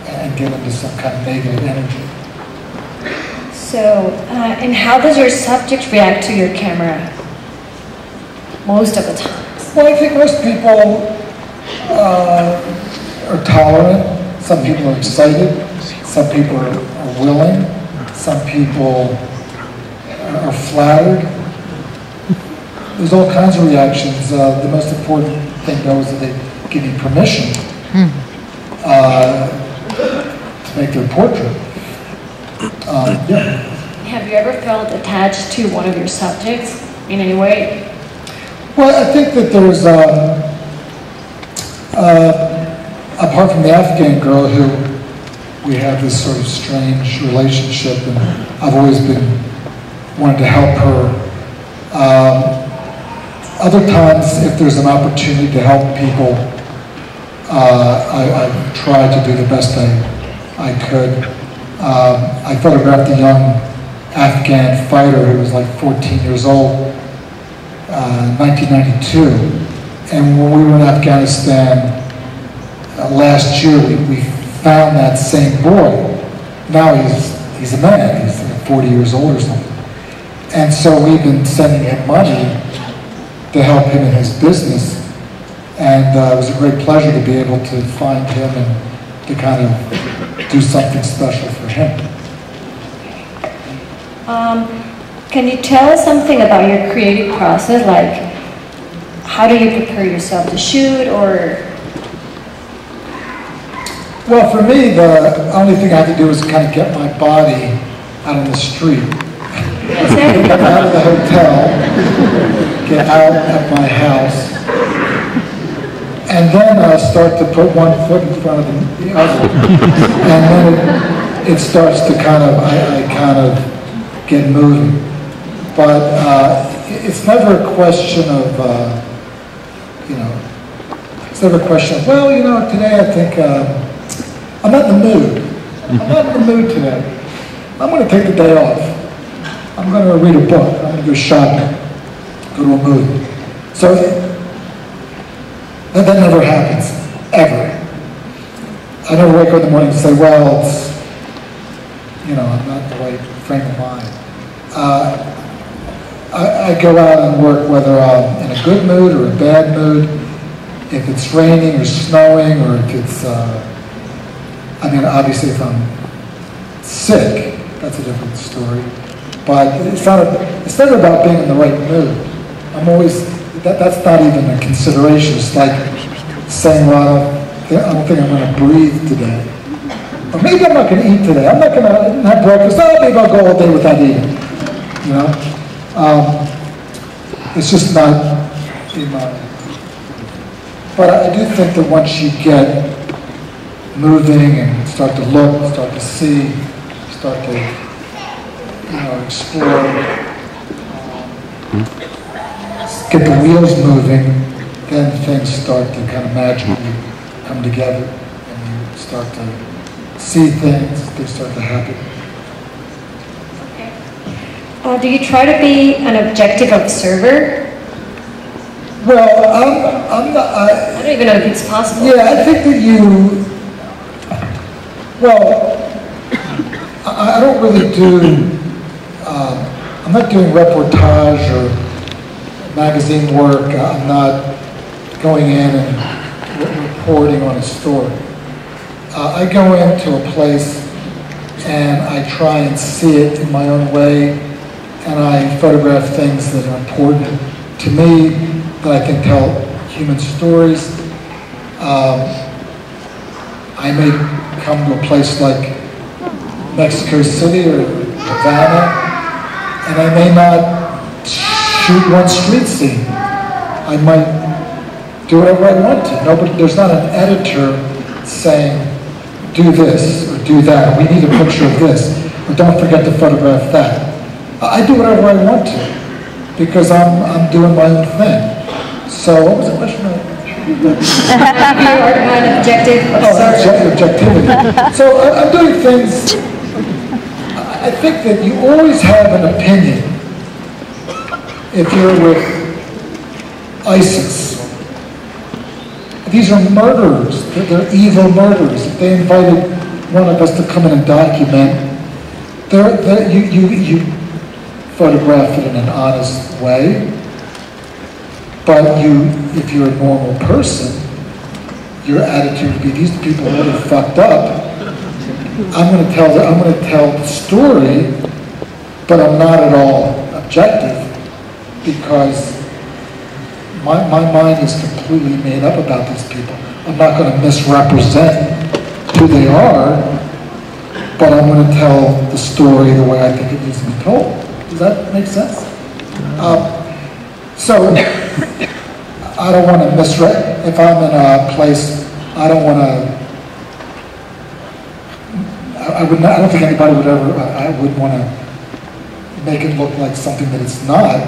and get into some kind of negative energy. So, and how does your subject react to your camera most of the time? Well, I think most people are tolerant. Some people are excited. Some people are willing. Some people are flattered. There's all kinds of reactions. The most important thing, though, is that they give you permission to make their portrait. Yeah. Have you ever felt attached to one of your subjects in any way? Well, I think that there's, apart from the Afghan girl who we have this sort of strange relationship, and I've always wanted to help her. Other times, if there's an opportunity to help people, I try to do the best I could. I photographed a young Afghan fighter who was like 14 years old in 1992. And when we were in Afghanistan last year, we found that same boy. Now he's a man, he's like 40 years old or something. And so we've been sending him money to help him in his business. And it was a great pleasure to be able to find him and to kind of do something special for him. Can you tell us something about your creative process? Like, how do you prepare yourself to shoot, or? Well, for me, the only thing I have to do is kind of get my body out on the street. Get out of the hotel, get out of my house, and then start to put one foot in front of the other. And then it starts to kind of, I kind of get moving. But it's never a question of, it's never a question of, well, today I think I'm not in the mood. I'm not in the mood today. I'm going to take the day off. I'm going to read a book. I'm going to go shopping, go to a movie. So that never happens, ever. I never wake up in the morning and say, well, it's, I'm not in the right frame of mind. I go out and work whether I'm in a good mood or a bad mood, if it's raining or snowing, or if it's, obviously if I'm sick, that's a different story. But it's not about being in the right mood. I'm always, that's not even a consideration. It's like saying, well, I don't think I'm going to breathe today. Or maybe I'm not going to eat today. I'm not going to have breakfast. Oh, maybe I'll go all day without eating. It's just not in my... But I do think that once you get moving and start to look, start to see, start to, explore, get the wheels moving, then things start to kind of magically come together, and you start to see things, they start to happen. Do you try to be an objective observer? Well, I'm not... I don't even know if it's possible. Yeah, I think that I don't really do... I'm not doing reportage or magazine work. I'm not going in and reporting on a story. I go into a place and I try and see it in my own way, and I photograph things that are important to me, that I think tell human stories. I may come to a place like Mexico City or Havana, and I may not shoot one street scene. I might do whatever I want to. Nobody, there's not an editor saying, do this or do that. We need a picture of this, or don't forget to photograph that. I do whatever I want to because I'm doing my own thing. So what was the question? Objectivity. So I'm doing things. I think that you always have an opinion if you're with ISIS. These are murderers. They're evil murderers. If they invited one of us to come in and document, you photograph it in an honest way. But if you're a normal person, your attitude would be, these people are really fucked up. I'm going to tell the story, but I'm not at all objective because my mind is completely made up about these people. I'm not going to misrepresent who they are, but I'm going to tell the story the way I think it needs to be told. Does that make sense? So I don't want to misrepresent. If I'm in a place, I don't want to. I don't think anybody would ever. I would want to make it look like something that it's not.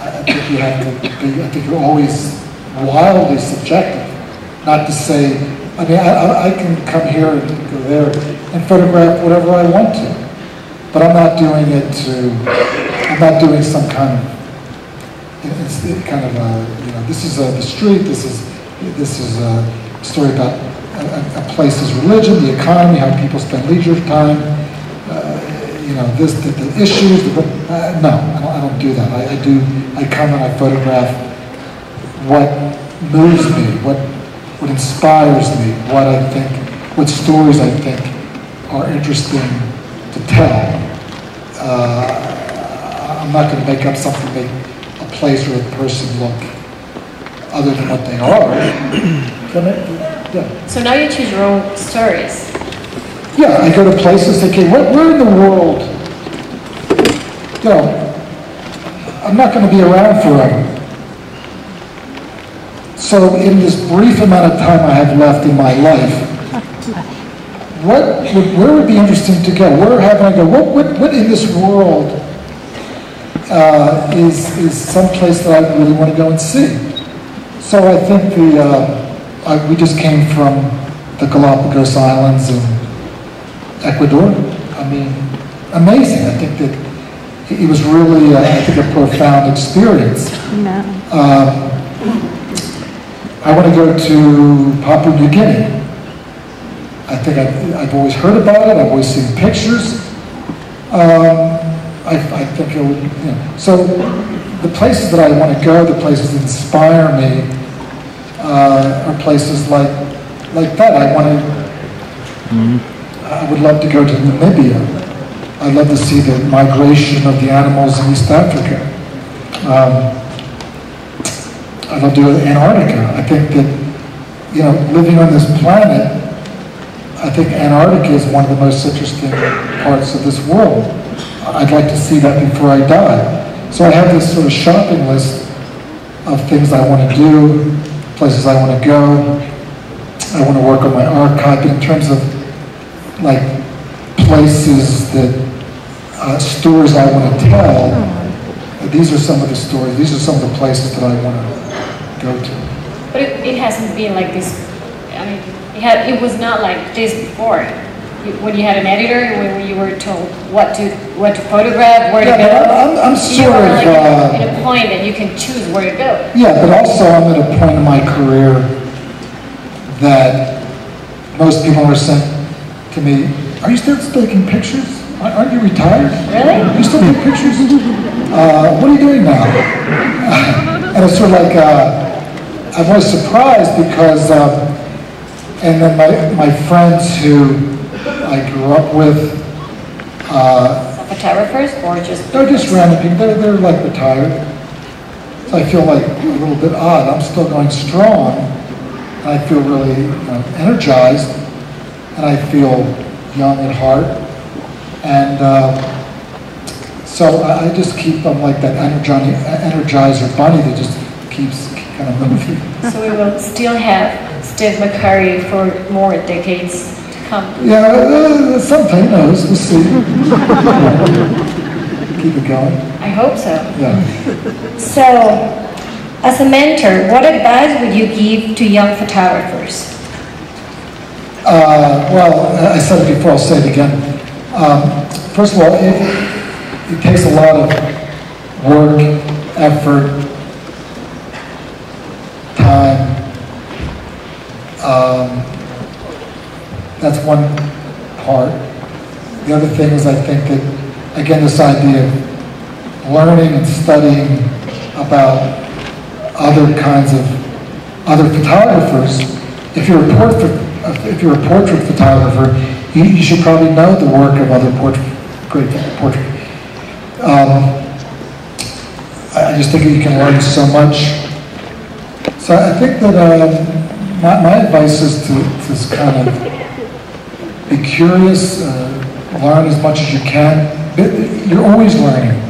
I think you have to be. I think you're always wildly subjective. Not to say. I mean, I can come here and go there and photograph whatever I want to, but I'm not doing it to. I'm not doing some kind of. It's kind of a. This is the street. This is a story about. A place's religion, the economy, how people spend leisure time, the issues. No, I don't do that. I come and I photograph what moves me, what inspires me, what stories I think are interesting to tell. I'm not going to make up something, make a place or a person look other than what they are. Yeah. So now you choose your own stories. Yeah, I go to places thinking, where in the world, I'm not going to be around forever. So in this brief amount of time I have left in my life, where would be interesting to go? Where have I go? What in this world is some place that I really want to go and see? So I think we just came from the Galapagos Islands in Ecuador. I mean, amazing. I think that it was really, a profound experience. No. I want to go to Papua New Guinea. I think I've always heard about it. I've always seen pictures. I think it would, So the places that I want to go, the places that inspire me, are places like that. I would love to go to Namibia. I'd love to see the migration of the animals in East Africa. I'd love to go to Antarctica. I think that, living on this planet, I think Antarctica is one of the most interesting parts of this world. I'd like to see that before I die. So I have this sort of shopping list of things I want to do, places I want to go. I want to work on my archive in terms of places that, stories I want to tell. These are some of the stories, these are some of the places that I want to go to. But it hasn't been like this, I mean, it was not like this before. When you had an editor, when you were told what to photograph, where to go, I'm sort you were of at a point that you can choose where to go. Yeah, but also I'm at a point in my career that most people are saying to me, "Are you still taking pictures? Aren't you retired? Really? You still take pictures? What are you doing now?" And it's sort of like I'm always surprised because, and then my friends who I grew up with. Photographers or just? They're just random people. They're like retired. So I feel like a little bit odd. I'm still going strong. And I feel really energized. And I feel young at heart. And so I just keep them like that Energizer bunny that just keeps kind of moving. So we will still have Steve McCurry for more decades to come. Yeah, sometime, who knows, we'll see. Keep it going. I hope so. Yeah. So, as a mentor, what advice would you give to young photographers? Well, I said it before, I'll say it again. First of all, it takes a lot of work, effort, time. That's one part. The other thing is, I think that, again, this idea of learning and studying about other kinds of other photographers. If you're a portrait photographer, you should probably know the work of other great portrait. I just think that you can learn so much. So I think that my advice is to kind of be curious, learn as much as you can. You're always learning.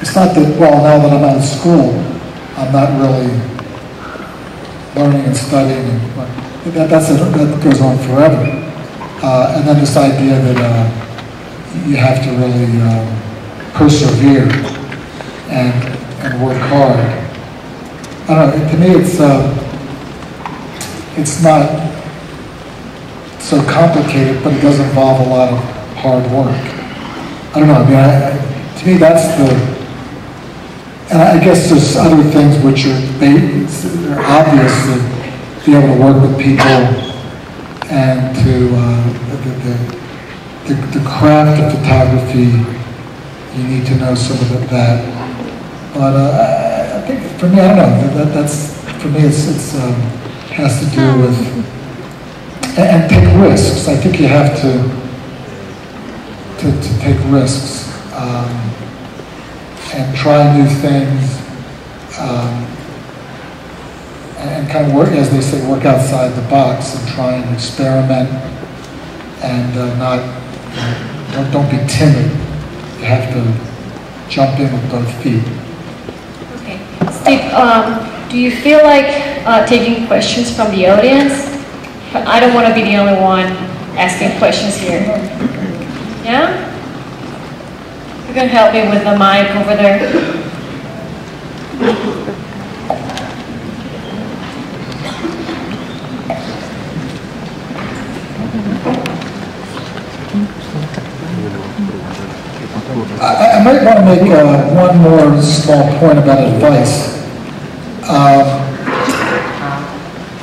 It's not that, well, now that I'm out of school, I'm not really learning and studying. That goes on forever. And then this idea that you have to really persevere and work hard. I don't know, to me it's not so complicated, but it does involve a lot of hard work. I don't know, I mean, to me that's and I guess there's other things which are obvious, to be able to work with people and to the craft of photography, you need to know some of that. But I think for me, I don't know, that's for me it has to do with, and take risks. I think you have to take risks. And try new things, and kind of work, as they say, work outside the box and try and experiment, and don't be timid. You have to jump in with both feet. Okay, Steve, do you feel like taking questions from the audience? I don't want to be the only one asking questions here. Yeah? You can help me with the mic over there. I might want to make one more small point about advice.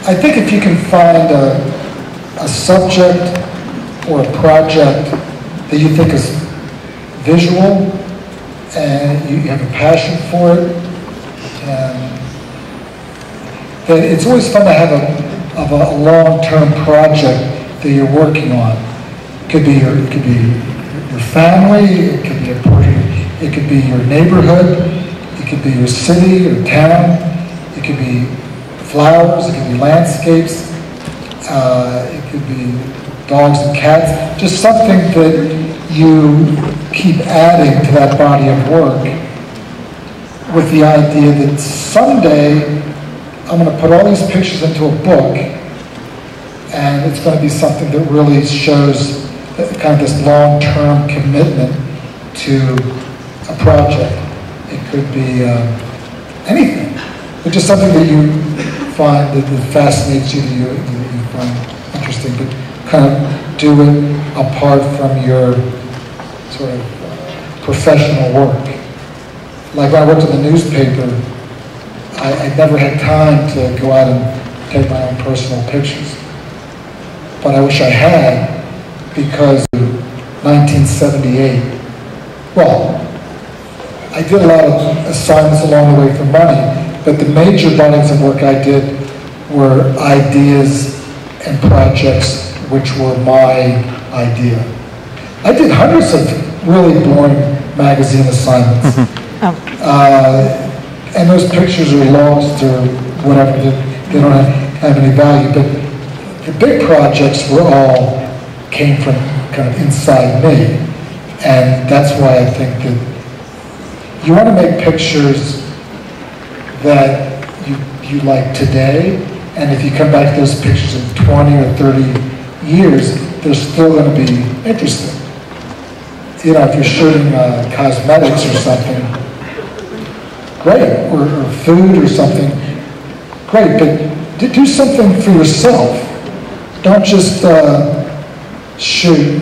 I think if you can find a subject or a project that you think is visual, and you have a passion for it, that it's always fun to have a long-term project that you're working on. It could be your family, it could be a portrait, it could be your neighborhood, it could be your city or town, it could be flowers, it could be landscapes, it could be dogs and cats, just something that you keep adding to that body of work with the idea that someday I'm going to put all these pictures into a book, and it's going to be something that really shows kind of this long-term commitment to a project. It could be anything, but just something that you find that fascinates you, that you find interesting, but kind of do it apart from your sort of professional work. Like when I worked in the newspaper, I never had time to go out and take my own personal pictures. But I wish I had, because in 1978, well, I did a lot of assignments along the way for money, but the major bodies of work I did were ideas and projects which were my idea. I did hundreds of really boring magazine assignments. And those pictures are lost or whatever, they don't have any value, but the big projects came from kind of inside me. And that's why I think that you want to make pictures that you like today, and if you come back to those pictures in 20 or 30 years, they're still going to be interesting. You know, if you're shooting cosmetics or something, great, or food or something, great, but do something for yourself. Don't just shoot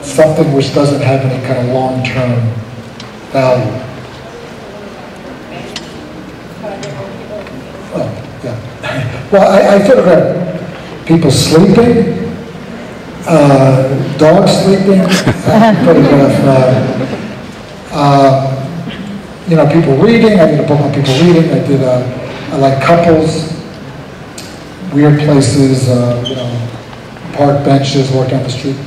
something which doesn't have any kind of long-term value. Oh, yeah. Well, I photograph people sleeping, dogs sleeping, I photograph, you know, people reading. I did a book on people reading. I like couples, weird places, you know, park benches, walk down the street.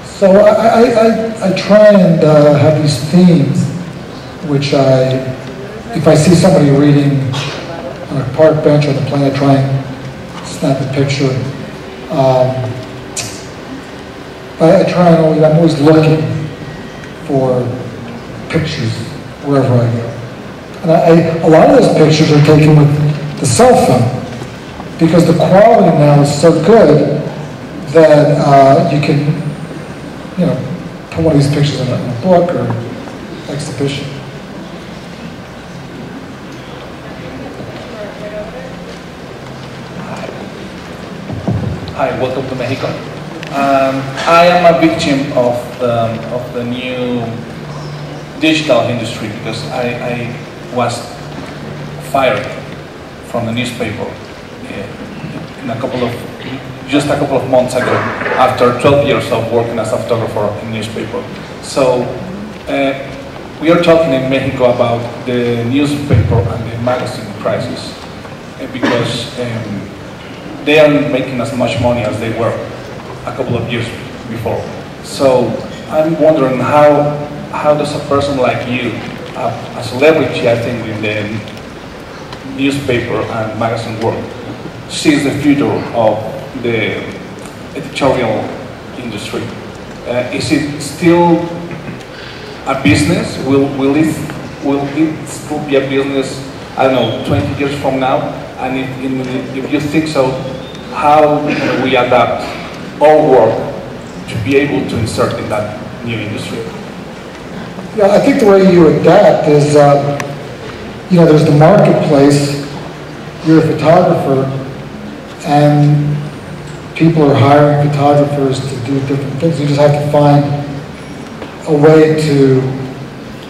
So I try and have these themes, which if I see somebody reading on a park bench or on the plane, I try and snap a picture. I try and I'm always looking for pictures wherever I go. And a lot of those pictures are taken with the cell phone, because the quality now is so good that you can, you know, put one of these pictures in a book or exhibition. Hi, welcome to Mexico. I am a victim of the new digital industry because I was fired from the newspaper in just a couple of months ago, after 12 years of working as a photographer in newspaper. So we are talking in Mexico about the newspaper and the magazine crisis because they aren't making as much money as they were a couple of years before. So I'm wondering how does a person like you, a celebrity I think in the newspaper and magazine world, sees the future of the editorial industry? Is it still a business? Will it still be a business, I don't know, 20 years from now? And if you think so, how can we adapt our work to be able to insert in that new industry? Yeah, I think the way you adapt is, you know, there's the marketplace. You're a photographer, and people are hiring photographers to do different things. You just have to find a way to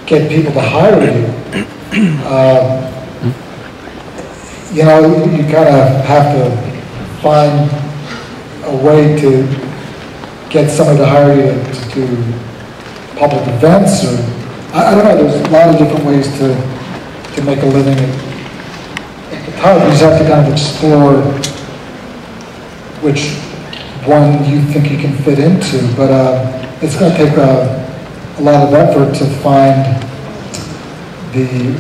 get people to hire you. You know, you kind of have to find a way to get somebody to hire you to do public events, or I don't know. There's a lot of different ways to make a living at photography. You just have to kind of explore which one you think you can fit into, but it's going to take a lot of effort to find the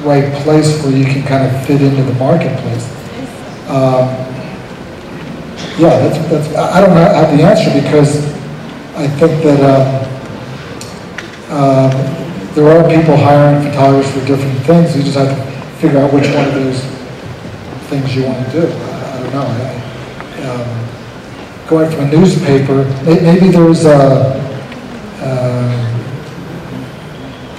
right place where you can kind of fit into the marketplace. Yeah, that's. I don't have the answer because I think that there are people hiring photographers for different things. You just have to figure out which one of those things you want to do. I don't know. Going from a newspaper, maybe there's I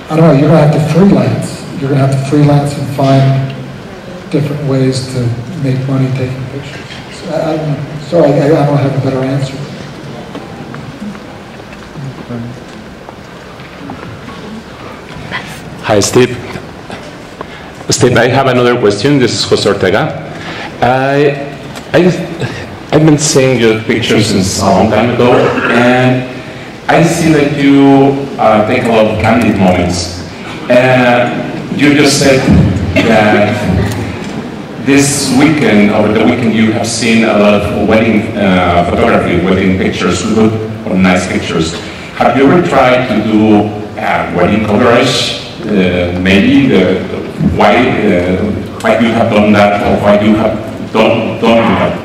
don't know, you're going to have to freelance. You're going to have to freelance and find different ways to make money taking pictures. So I don't have a better answer. Hi, Steve. Steve, I have another question. This is Jose Ortega. I've been seeing your pictures since a long time ago, and I see that you take a lot of candid moments. You just said that this weekend, over the weekend, you have seen a lot of wedding photography, wedding pictures, good or nice pictures. Have you ever tried to do wedding coverage? Maybe why you have done that, or why you have don't do that?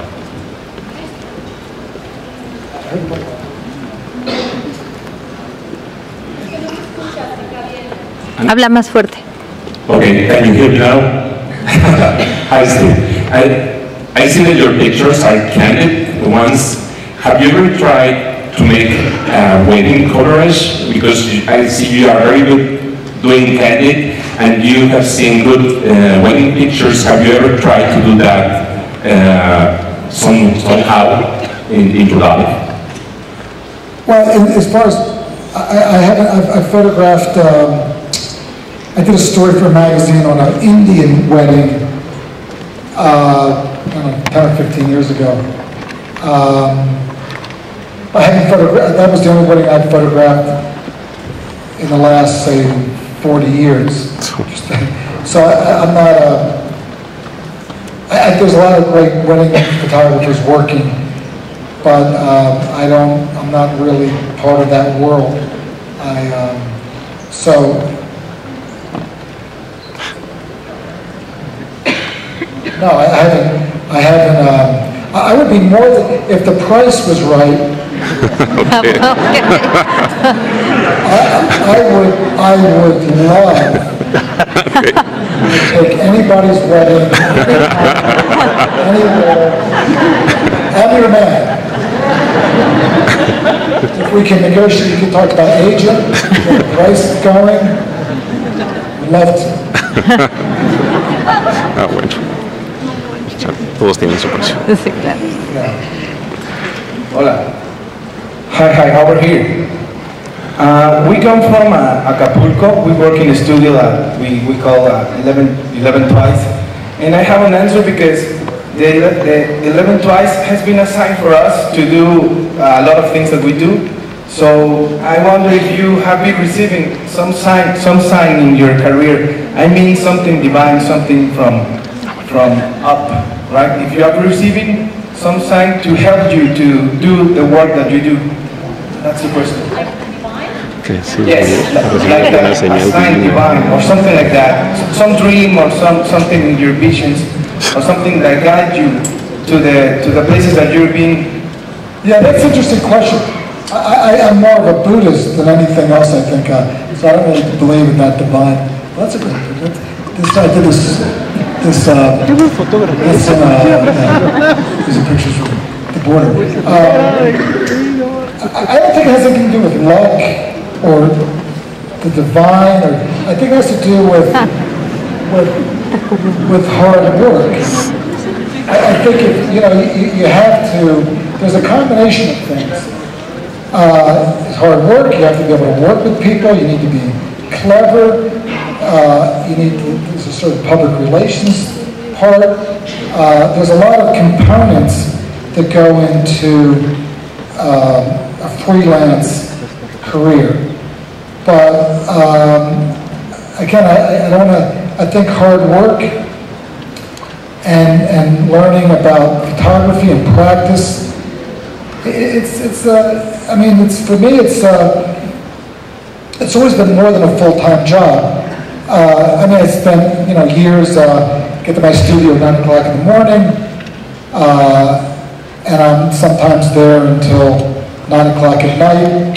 Habla más fuerte. Okay, can you hear me now? Hi, Steve. I see that your pictures are candid ones. Have you ever tried to make wedding coverage? Because I see you are very good doing candid, and you have seen good wedding pictures. Have you ever tried to do that somehow in your life? Well, as far as I photographed. I did a story for a magazine on an Indian wedding, I don't know, 10 or 15 years ago. I haven't photographed. That was the only wedding I've photographed in the last, say, 40 years. So I'm not. There's a lot of great wedding photographers working, but I'm not really part of that world. No, I haven't. I would be more than, if the price was right. I would love to take anybody's wedding, anywhere. I'm your man. If we can negotiate, we can talk about agent, where the price is going. We'd love to. Bueno. Todos tienen su precio. Sí, claro. Hola. Hi, over here. We come from Acapulco. We work in a studio that we call 11 Twice. And I have an answer because the 11 Twice has been assigned for us to do a lot of things that we do. So I wonder if you have been receiving some sign in your career. I mean something divine, something from up, right? If you are receiving some sign to help you to do the work that you do. That's the question. Yes, like a sign divine or something like that. Some dream or something in your visions or something that guide you to the places that you're being. Yeah, that's an interesting question. I'm more of a Buddhist than anything else, I think. So I don't really believe in that divine. Well, that's a good thing. These are pictures from the border. I don't think it has anything to do with luck or the divine, or I think it has to do with hard work. I think you have to. There's a combination of things. It's hard work. You have to be able to work with people. You need to be clever. There's a sort of public relations part. There's a lot of components that go into a freelance career. But again, I think hard work and learning about photography and practice. For me, it's always been more than a full-time job. I spent years get to my studio at 9 o'clock in the morning, and I'm sometimes there until 9 o'clock at night.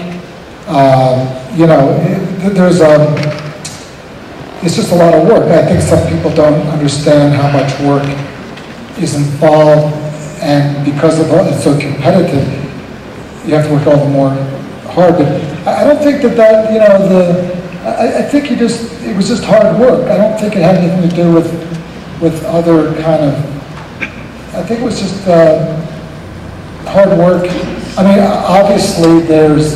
It's just a lot of work. I think some people don't understand how much work is involved, and because it's so competitive, you have to work all the more hard. But I don't think that I think it was just hard work. I don't think it had anything to do with other kind of. I think it was just hard work. Obviously there was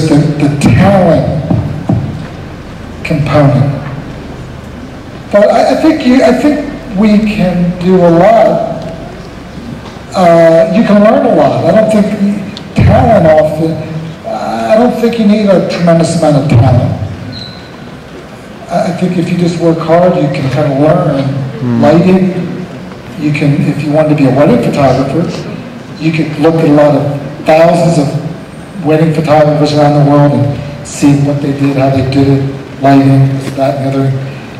the talent component, but I think we can do a lot. You can learn a lot. I don't think talent often. I don't think you need a tremendous amount of talent. I think if you just work hard, you can kind of learn lighting. You can, if you wanted to be a wedding photographer, you could look at a lot of thousands of wedding photographers around the world and see what they did, how they did it, lighting, this, that, and the other.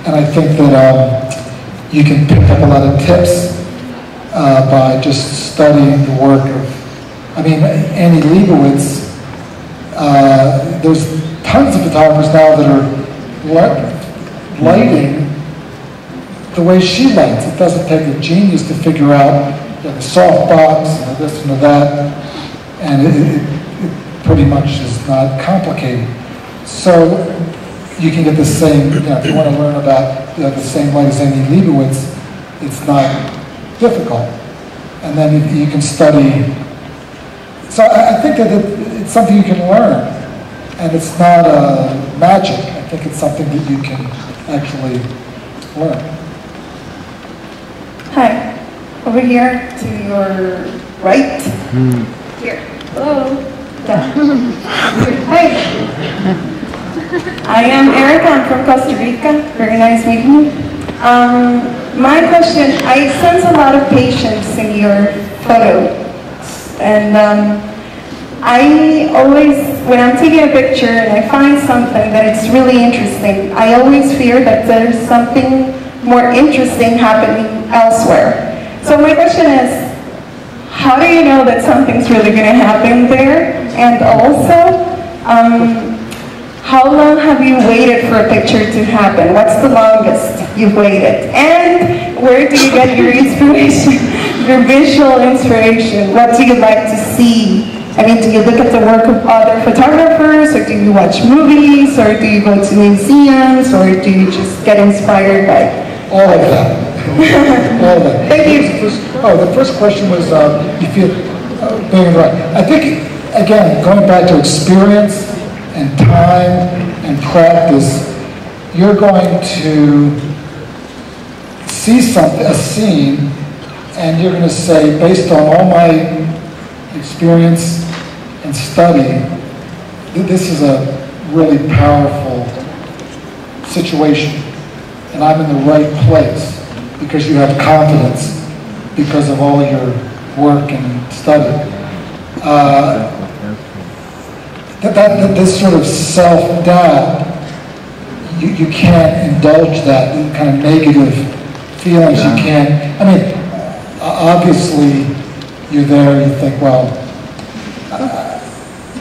And I think that you can pick up a lot of tips by just studying the work of, Annie Leibovitz. There's tons of photographers now that are lighting the way she lights. It doesn't take a genius to figure out the softbox, this and that, and it pretty much is not complicated. So you can get the same, if you want to learn about the same light as Amy Leibovitz, it's not difficult. And then you can study. So I think that it's something you can learn, and it's not magic. I think it's something that you can actually learn. Hi, over here to your right. Here. Hello. Hi. I am Erica. I'm from Costa Rica. Very nice meeting you. My question, I sense a lot of patience in your photo. And I always, when I'm taking a picture and I find something that it's really interesting, I always fear that there's something more interesting happening elsewhere. So my question is, how do you know that something's really going to happen there? And also, how long have you waited for a picture to happen? What's the longest you've waited? And where do you get your inspiration, your visual inspiration? What do you like to see? I mean, do you look at the work of other photographers, or do you watch movies, or do you go to museums, or do you just get inspired by? All of that. All of that. Thank you. The first question was, you feel being right. I think, again, going back to experience and time and practice, you're going to see something, a scene, and you're going to say, based on all my experience and study, this is a really powerful situation, and I'm in the right place because you have confidence because of all your work and study. This sort of self-doubt, you can't indulge that kind of negative feelings. You can't, I mean, obviously you're there, you think, well,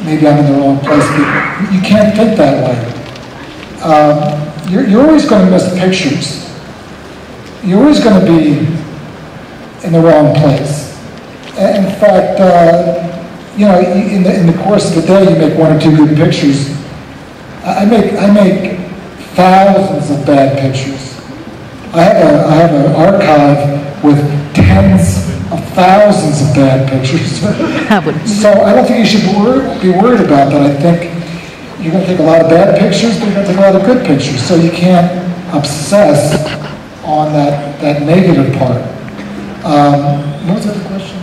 maybe I'm in the wrong place, but you can't think that way. You're always going to miss pictures. You're always going to be in the wrong place. In fact, in the course of the day, you make one or two good pictures. I make thousands of bad pictures. I have an archive with tens of thousands of bad pictures. So I don't think you should be worried about that. I think you're going to take a lot of bad pictures, but you're going to take a lot of good pictures. So you can't obsess on that negative part. What was the other question?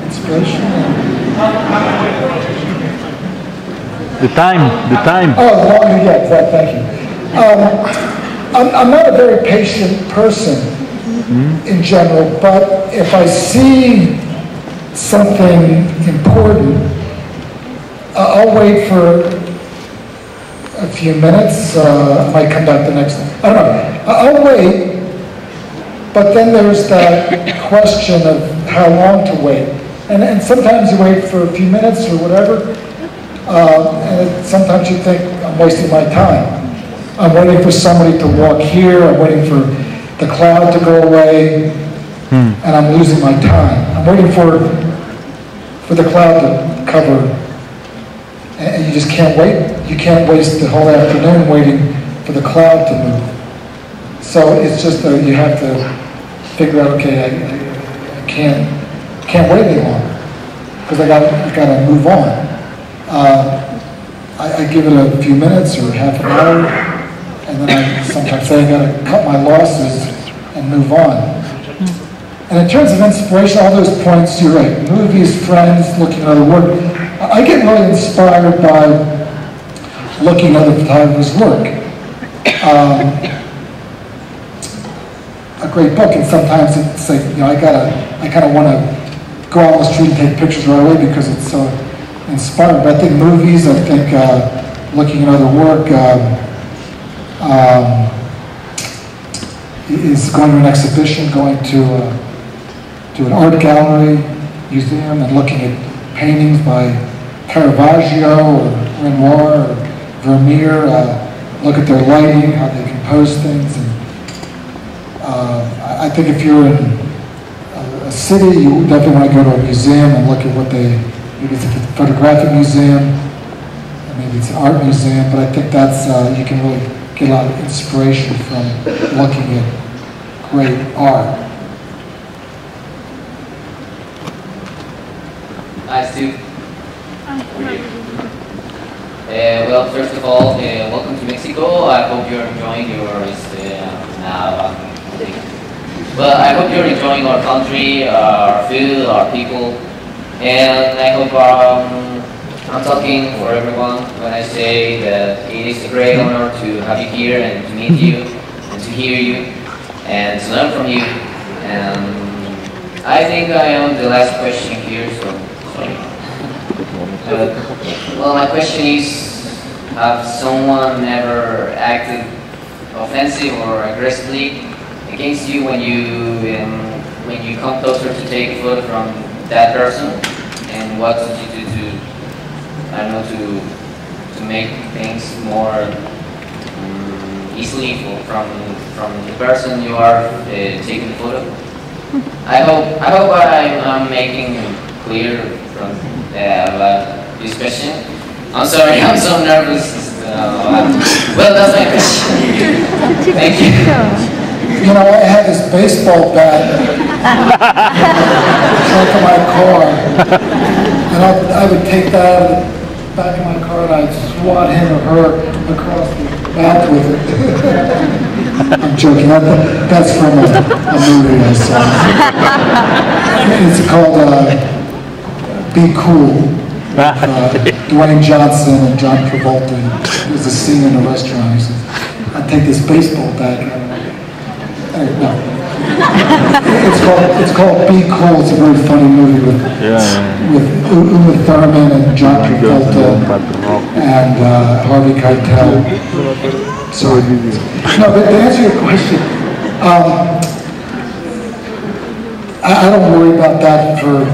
Inspiration? The time. Oh, yeah, thank you. I'm not a very patient person in general, but if I see something important, I'll wait for a few minutes. I might come back the next one. I don't know. I'll wait, but then there's that question of how long to wait. And sometimes you wait for a few minutes or whatever, and sometimes you think, I'm wasting my time. I'm waiting for somebody to walk here, I'm waiting for the cloud to go away, and I'm losing my time. I'm waiting for the cloud to cover, and you just can't wait. You can't waste the whole afternoon waiting for the cloud to move. So it's just you have to figure out, okay, I can't wait any longer because I got to move on. I give it a few minutes or half an hour, and then I sometimes say I got to cut my losses and move on. And in terms of inspiration, all those points, you're right. Movies, friends, looking at other work. I get really inspired by looking at other photographers' work. A great book, and sometimes it's like, I kind of want to go out on the street and take pictures right away because it's so inspiring. But I think movies, I think looking at other work is going to an exhibition, going to an art gallery, museum, and looking at paintings by Caravaggio or Renoir or Vermeer, look at their lighting, how they compose things. And I think if you're in a city, you definitely want to go to a museum and look at what maybe it's a photographic museum, maybe it's an art museum, but I think that's, you can really get a lot of inspiration from looking at great art. Hi, Steve. Well, first of all, welcome to Mexico. I hope you're enjoying your well, I hope you're enjoying our country, our food, our people, and I hope I'm talking for everyone when I say that it is a great honor to have you here and to meet you and to hear you and to learn from you. And I think I am the last question here, so sorry. Well, my question is, have someone ever acted offensive or aggressively against you when you come closer to take a photo from that person? And what did you do to, I don't know, to make things more easily from the person you are taking the photo? I hope I'm making clear from about this question. I'm sorry, I'm so nervous. Well, that's my question. Thank you. You know, I had this baseball bat trunk of my car, and I would take that out of the back of my car and I'd swat him or her across the back with it. I'm joking. That's from a movie I saw. It's called Be Cool. Dwayne Johnson and John Travolta. There's a scene in a restaurant. He says, "I'd take this baseball bat." No. It's called Be Cool. It's a very funny movie with Uma Thurman and John Travolta and Harvey Keitel. So, no, but to answer your question, I don't worry about that for,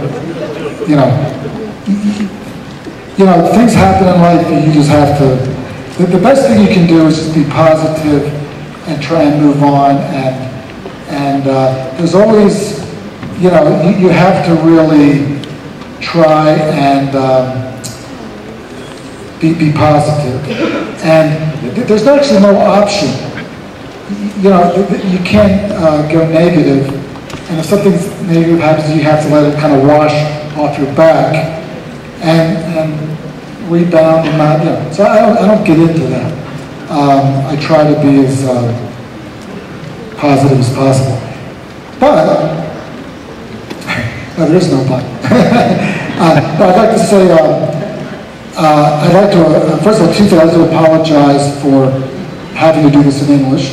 things happen in life and you just have to, the best thing you can do is just be positive and try and move on, and there's always, you have to really try and be positive. And there's actually no option. You can't go negative, and if something negative happens, you have to let it kind of wash off your back and rebound and not, So I don't get into that. I try to be as positive as possible. But, no, there is no but. But I'd like to say, I'd like to, first of all, Chief, I'd like to apologize for having to do this in English.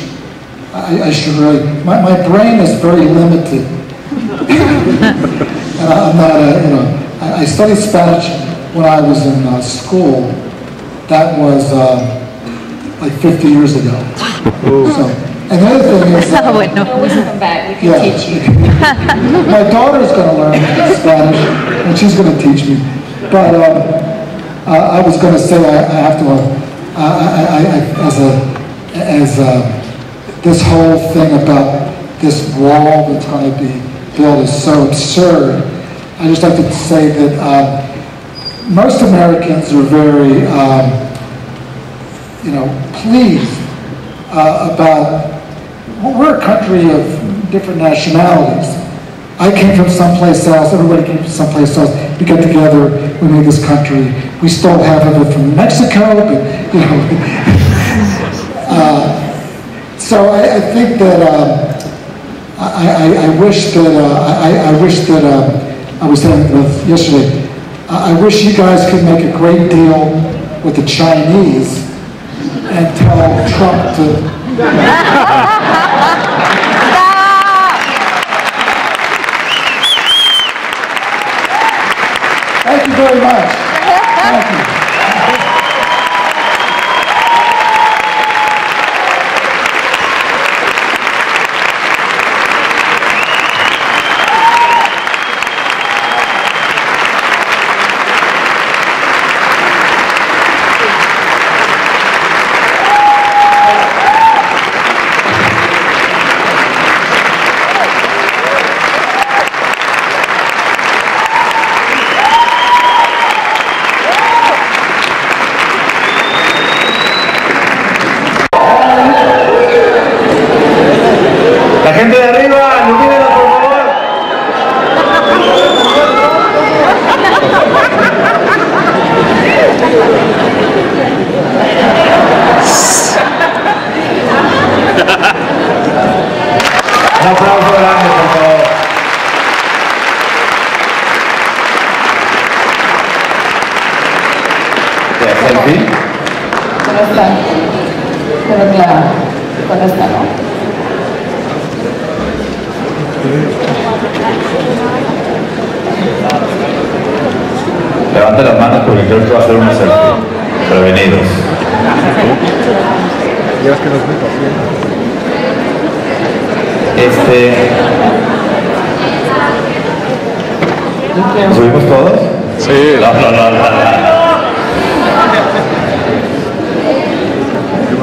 I should really, my brain is very limited. And I'm not I studied Spanish when I was in school. That was like 50 years ago. So, and the other thing is, no, we can come back. We can teach you. My daughter's going to learn Spanish, and she's going to teach me. But I was going to say I have to, this whole thing about this wall that's going to be built is so absurd. I just like to say that most Americans are very, pleased about. We're a country of different nationalities. I came from someplace else. Everybody came from someplace else. We got together. We made this country. We stole half of it from Mexico, but so I think that I wish that I was saying this yesterday. I wish you guys could make a great deal with the Chinese and tell Trump to. Thank you very much. Thank you. esta, con esta, ¿no? Levanta las manos porque creo que va a ser una selfie. Prevenidos. ¿Subimos todos? Sí. No.